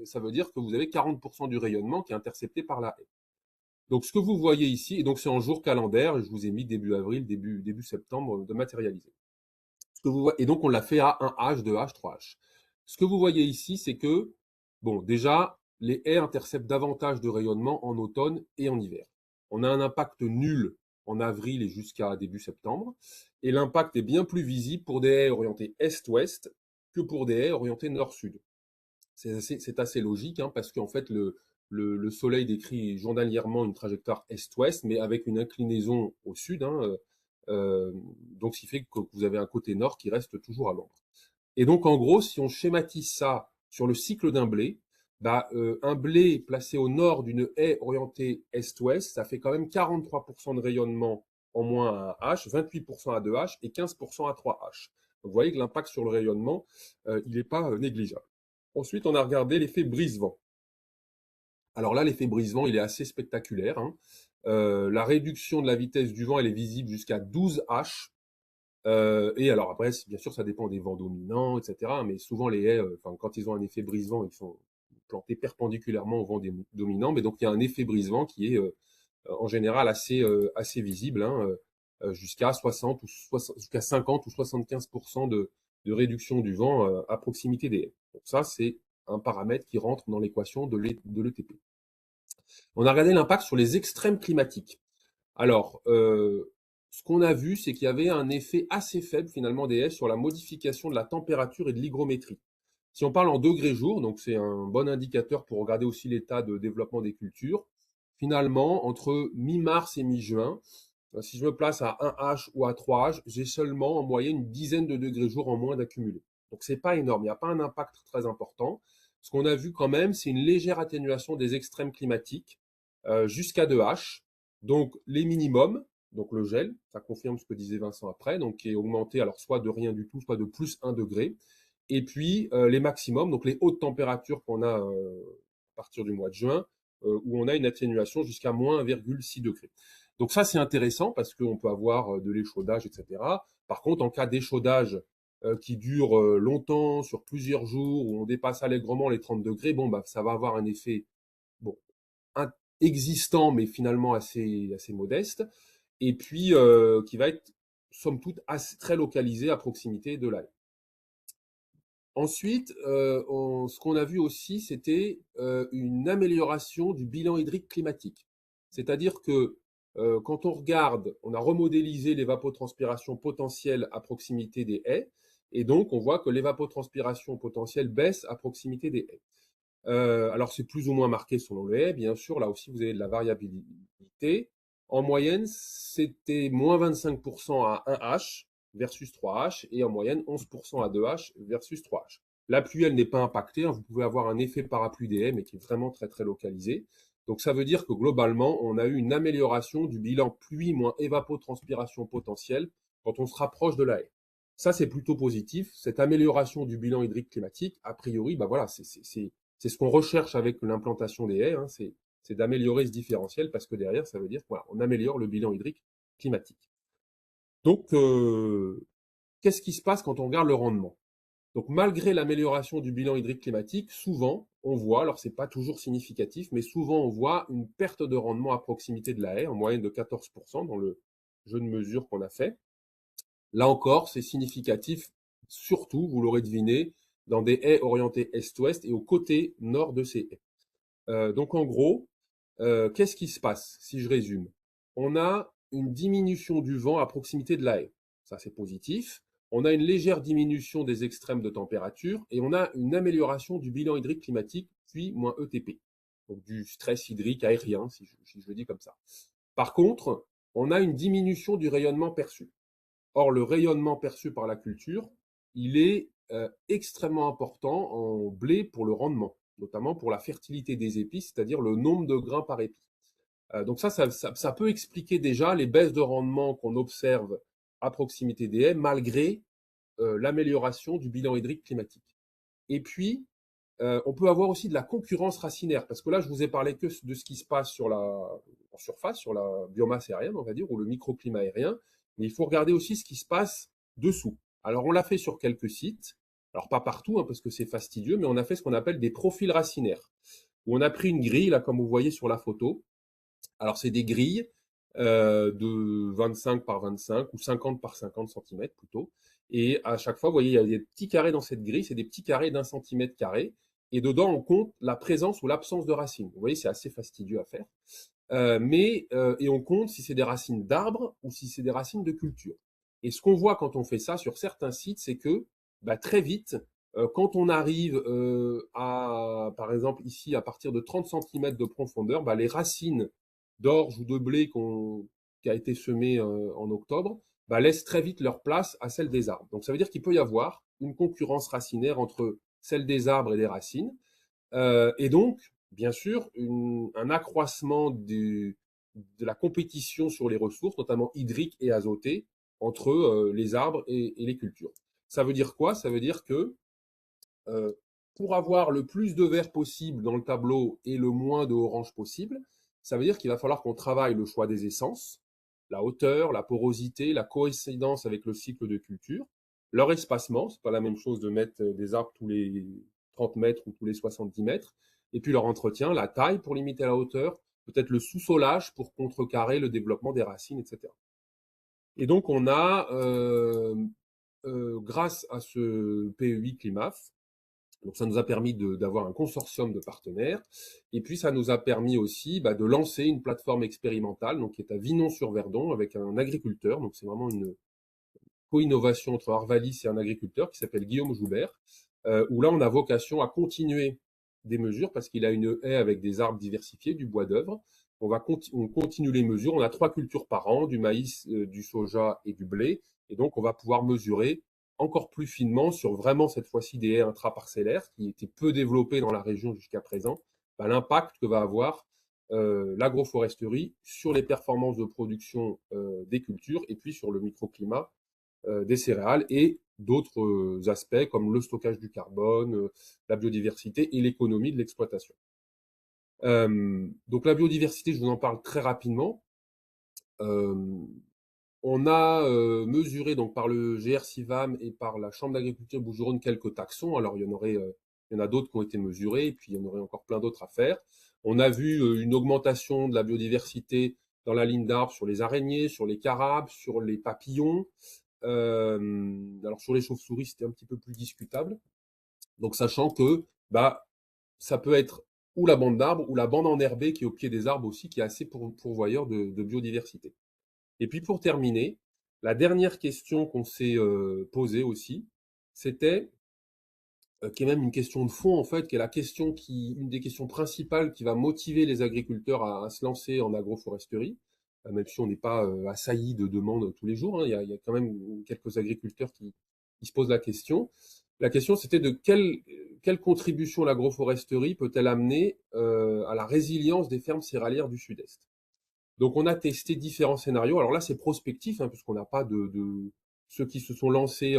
ça veut dire que vous avez 40% du rayonnement qui est intercepté par la haie. Donc ce que vous voyez ici, et donc c'est en jour calendaire, je vous ai mis début avril, début septembre de matérialiser. Et donc on l'a fait à 1H, 2H, 3H. Ce que vous voyez ici, c'est que, bon, déjà, les haies interceptent davantage de rayonnement en automne et en hiver. On a un impact nul en avril et jusqu'à début septembre, et l'impact est bien plus visible pour des haies orientées est-ouest que pour des haies orientées nord-sud. C'est assez logique, hein, parce qu'en fait, le Soleil décrit journalièrement une trajectoire est-ouest, mais avec une inclinaison au sud, hein, donc ce qui fait que vous avez un côté nord qui reste toujours à l'ombre. Et donc, en gros, si on schématise ça sur le cycle d'un blé, bah, un blé placé au nord d'une haie orientée est-ouest, ça fait quand même 43% de rayonnement en moins à 1H, 28% à 2H et 15% à 3H. Donc, vous voyez que l'impact sur le rayonnement, il n'est pas négligeable. Ensuite, on a regardé l'effet brise-vent. Alors là, l'effet brise-vent, il est assez spectaculaire, hein. La réduction de la vitesse du vent, elle est visible jusqu'à 12H. Et alors après, bien sûr, ça dépend des vents dominants, etc. Mais souvent, les haies, quand ils ont un effet brise-vent, ils sont plantés perpendiculairement au vent dominant. Mais donc, il y a un effet brise-vent qui est en général assez visible, hein, jusqu'à 50 ou 75% de réduction du vent à proximité des haies. Donc ça, c'est un paramètre qui rentre dans l'équation de l'ETP. On a regardé l'impact sur les extrêmes climatiques. Alors, ce qu'on a vu, c'est qu'il y avait un effet assez faible finalement des haies sur la modification de la température et de l'hygrométrie. Si on parle en degrés jour, donc c'est un bon indicateur pour regarder aussi l'état de développement des cultures, finalement, entre mi-mars et mi-juin, si je me place à 1H ou à 3H, j'ai seulement en moyenne une dizaine de degrés jour en moins d'accumuler. Donc c'est pas énorme, il n'y a pas un impact très important. Ce qu'on a vu quand même, c'est une légère atténuation des extrêmes climatiques jusqu'à 2H. Donc les minimums, donc le gel, ça confirme ce que disait Vincent après, donc qui est augmenté alors soit de rien du tout, soit de plus 1 degré. Et puis les maximums, donc les hautes températures qu'on a à partir du mois de juin, où on a une atténuation jusqu'à moins 1,6 degré. Donc ça, c'est intéressant parce qu'on peut avoir de l'échaudage, etc. Par contre, en cas d'échaudage qui dure longtemps, sur plusieurs jours, où on dépasse allègrement les 30 degrés, bon, bah, ça va avoir un effet bon, existant, mais finalement assez modeste, et puis qui va être, somme toute, très localisé à proximité de la haie. Ensuite, ce qu'on a vu aussi, c'était une amélioration du bilan hydrique climatique. C'est-à-dire que quand on regarde, on a remodélisé l'évapotranspiration potentielle à proximité des haies, et donc on voit que l'évapotranspiration potentielle baisse à proximité des haies. Alors c'est plus ou moins marqué selon les haies, bien sûr, là aussi vous avez de la variabilité. En moyenne, c'était moins 25% à 1H versus 3H, et en moyenne 11% à 2H versus 3H. La pluie, elle n'est pas impactée, hein, vous pouvez avoir un effet parapluie des haies, mais qui est vraiment très très localisé. Donc ça veut dire que globalement, on a eu une amélioration du bilan pluie moins évapotranspiration potentielle quand on se rapproche de la haie. Ça, c'est plutôt positif. Cette amélioration du bilan hydrique climatique, a priori, bah voilà, c'est ce qu'on recherche avec l'implantation des haies, hein, c'est d'améliorer ce différentiel parce que derrière, ça veut dire qu'on voilà, améliore le bilan hydrique climatique. Donc, qu'est-ce qui se passe quand on regarde le rendement? Donc, malgré l'amélioration du bilan hydrique climatique, souvent, on voit, alors c'est pas toujours significatif, mais souvent on voit une perte de rendement à proximité de la haie, en moyenne de 14% dans le jeu de mesure qu'on a fait. Là encore, c'est significatif, surtout, vous l'aurez deviné, dans des haies orientées est-ouest et au côté nord de ces haies. Donc en gros, qu'est-ce qui se passe si je résume? On a une diminution du vent à proximité de la haie. Ça, c'est positif. On a une légère diminution des extrêmes de température et on a une amélioration du bilan hydrique climatique, puis moins ETP. Donc du stress hydrique aérien, si je le dis comme ça. Par contre, on a une diminution du rayonnement perçu. Or, le rayonnement perçu par la culture, il est extrêmement important en blé pour le rendement, notamment pour la fertilité des épis, c'est-à-dire le nombre de grains par épi. Donc ça peut expliquer déjà les baisses de rendement qu'on observe à proximité des haies, malgré l'amélioration du bilan hydrique climatique. Et puis, on peut avoir aussi de la concurrence racinaire, parce que là, je vous ai parlé que de ce qui se passe en surface, sur la biomasse aérienne, on va dire, ou le microclimat aérien, mais il faut regarder aussi ce qui se passe dessous. Alors, on l'a fait sur quelques sites, alors pas partout, hein, parce que c'est fastidieux, mais on a fait ce qu'on appelle des profils racinaires, où on a pris une grille, là, comme vous voyez sur la photo. Alors, c'est des grilles de 25 par 25 ou 50 par 50 cm plutôt. Et à chaque fois, vous voyez, il y a des petits carrés dans cette grille, c'est des petits carrés d'1 cm carré. et dedans, on compte la présence ou l'absence de racines. Vous voyez, c'est assez fastidieux à faire. Et on compte si c'est des racines d'arbres ou si c'est des racines de culture. Et ce qu'on voit quand on fait ça sur certains sites, c'est que très vite, quand on arrive à, par exemple ici, à partir de 30 cm de profondeur, les racines d'orge ou de blé qui a été semé en octobre, laissent très vite leur place à celle des arbres. Donc ça veut dire qu'il peut y avoir une concurrence racinaire entre celle des arbres et des racines. Et donc, bien sûr, un accroissement de la compétition sur les ressources, notamment hydriques et azotées, entre les arbres et les cultures. Ça veut dire quoi? Ça veut dire que pour avoir le plus de vert possible dans le tableau et le moins de orange possible, ça veut dire qu'il va falloir qu'on travaille le choix des essences, la hauteur, la porosité, la coïncidence avec le cycle de culture, leur espacement, c'est pas la même chose de mettre des arbres tous les 30 mètres ou tous les 70 mètres, et puis leur entretien, la taille pour limiter la hauteur, peut-être le sous-solage pour contrecarrer le développement des racines, etc. Et donc on a, grâce à ce PEI Climaf, donc ça nous a permis d'avoir un consortium de partenaires, et puis ça nous a permis aussi de lancer une plateforme expérimentale, donc qui est à Vinon-sur-Verdon avec un agriculteur. Donc c'est vraiment une co-innovation entre Arvalis et un agriculteur qui s'appelle Guillaume Joubert, où là on a vocation à continuer des mesures parce qu'il a une haie avec des arbres diversifiés, du bois d'œuvre. On continue les mesures. On a 3 cultures par an, du maïs, du soja et du blé, et donc on va pouvoir mesurer encore plus finement sur vraiment cette fois-ci des haies intraparcellaires qui étaient peu développées dans la région jusqu'à présent, l'impact que va avoir l'agroforesterie sur les performances de production des cultures et puis sur le microclimat des céréales et d'autres aspects comme le stockage du carbone, la biodiversité et l'économie de l'exploitation. Donc la biodiversité, je vous en parle très rapidement. On a mesuré donc par le GR-CIVAM et par la Chambre d'agriculture Bouches-du-Rhône quelques taxons. Alors il y en a d'autres qui ont été mesurés, et puis il y en aurait encore plein d'autres à faire. On a vu une augmentation de la biodiversité dans la ligne d'arbres sur les araignées, sur les carabes, sur les papillons. Alors sur les chauves-souris, c'était un petit peu plus discutable. Donc sachant que ça peut être ou la bande d'arbres ou la bande enherbée qui est au pied des arbres aussi, qui est assez pourvoyeur de biodiversité. Et puis pour terminer, la dernière question qu'on s'est posée aussi, c'était, qui est même une question de fond en fait, qui est une des questions principales qui va motiver les agriculteurs à se lancer en agroforesterie, même si on n'est pas assailli de demandes tous les jours, hein, il y a quand même quelques agriculteurs qui se posent la question. La question, c'était de quelle contribution l'agroforesterie peut-elle amener à la résilience des fermes céréalières du Sud-Est. Donc on a testé différents scénarios. Alors là, c'est prospectif, hein, puisqu'on n'a pas de ceux qui se sont lancés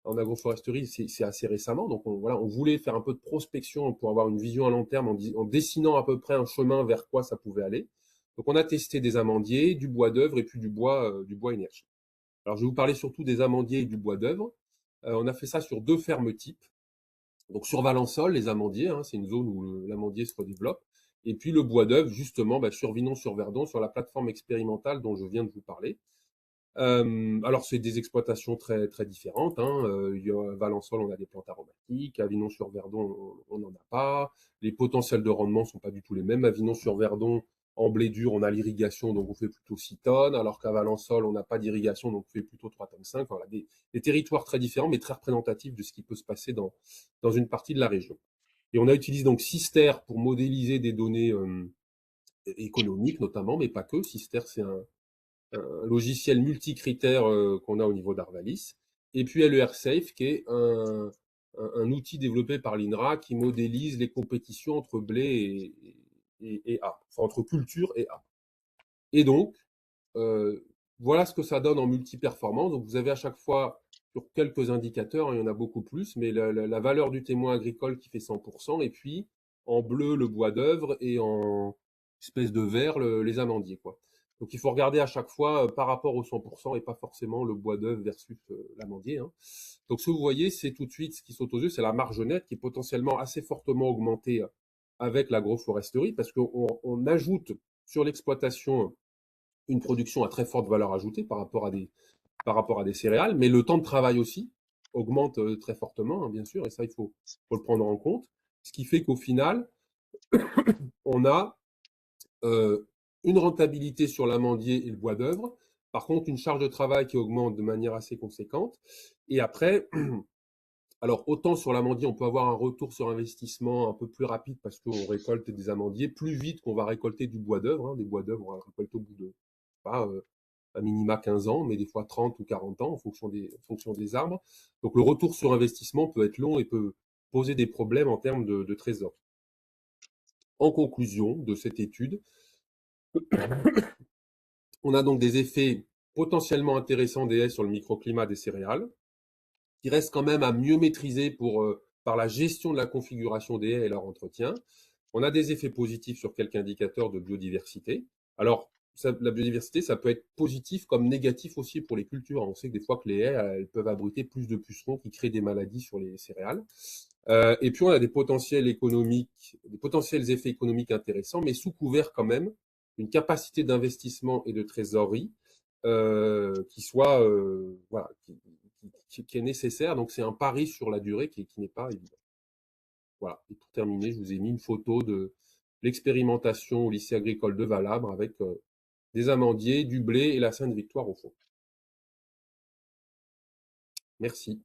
en agroforesterie, c'est assez récemment. Donc on voulait faire un peu de prospection pour avoir une vision à long terme en dessinant à peu près un chemin vers quoi ça pouvait aller. Donc on a testé des amandiers, du bois d'œuvre et puis du bois énergie. Alors je vais vous parler surtout des amandiers et du bois d'œuvre. On a fait ça sur 2 fermes types. Donc sur Valençol, les amandiers, hein, c'est une zone où l'amandier se redéveloppe. Et puis le bois d'œuvre, justement, sur Vinon-sur-Verdon, sur la plateforme expérimentale dont je viens de vous parler. Alors c'est des exploitations très très différentes. Hein. À Valençol, on a des plantes aromatiques. À Vinon-sur-Verdon, on n'en a pas. Les potentiels de rendement sont pas du tout les mêmes. À Vinon-sur-Verdon, en blé dur, on a l'irrigation, donc on fait plutôt 6 tonnes, alors qu'à Valençol, on n'a pas d'irrigation, donc on fait plutôt 3 tonnes 5. Voilà, des territoires très différents, mais très représentatifs de ce qui peut se passer dans une partie de la région. Et on a utilisé donc Cister pour modéliser des données économiques notamment, mais pas que. Cister, c'est un logiciel multicritère qu'on a au niveau d'Arvalis. Et puis LER-Safe, qui est un outil développé par l'INRA qui modélise les compétitions entre blé et arbres, enfin entre culture et arbres. Et donc, voilà ce que ça donne en multi-performance. Donc vous avez à chaque fois sur quelques indicateurs, hein, il y en a beaucoup plus, mais la valeur du témoin agricole qui fait 100%, et puis en bleu le bois d'œuvre et en espèce de vert les amandiers, quoi. Donc il faut regarder à chaque fois par rapport au 100% et pas forcément le bois d'œuvre versus l'amandier. Hein. Donc ce que vous voyez, c'est tout de suite ce qui saute aux yeux, c'est la marge nette qui est potentiellement assez fortement augmentée avec l'agroforesterie parce qu'on ajoute sur l'exploitation une production à très forte valeur ajoutée par rapport à des céréales, mais le temps de travail aussi augmente très fortement, hein, bien sûr, et ça, il faut le prendre en compte. Ce qui fait qu'au final, on a une rentabilité sur l'amandier et le bois d'œuvre. Par contre, une charge de travail qui augmente de manière assez conséquente. Et après, alors autant sur l'amandier, on peut avoir un retour sur investissement un peu plus rapide parce qu'on récolte des amandiers plus vite qu'on va récolter du bois d'œuvre. Des bois d'œuvre, on va récolter au bout de, pas, à minima 15 ans, mais des fois 30 ou 40 ans en fonction des arbres. Donc le retour sur investissement peut être long et peut poser des problèmes en termes de trésor. En conclusion de cette étude, on a donc des effets potentiellement intéressants des haies sur le microclimat des céréales, qui restent quand même à mieux maîtriser par la gestion de la configuration des haies et leur entretien. On a des effets positifs sur quelques indicateurs de biodiversité. Alors, la biodiversité, ça peut être positif comme négatif aussi pour les cultures. On sait que des fois que les haies, elles peuvent abriter plus de pucerons qui créent des maladies sur les céréales. Et puis, on a des potentiels économiques, des potentiels effets économiques intéressants, mais sous couvert quand même une capacité d'investissement et de trésorerie qui soit voilà, qui est nécessaire. Donc, c'est un pari sur la durée qui n'est pas évident. Voilà. Et pour terminer, je vous ai mis une photo de l'expérimentation au lycée agricole de Valabre avec des amandiers, du blé et la Sainte-Victoire au fond. Merci.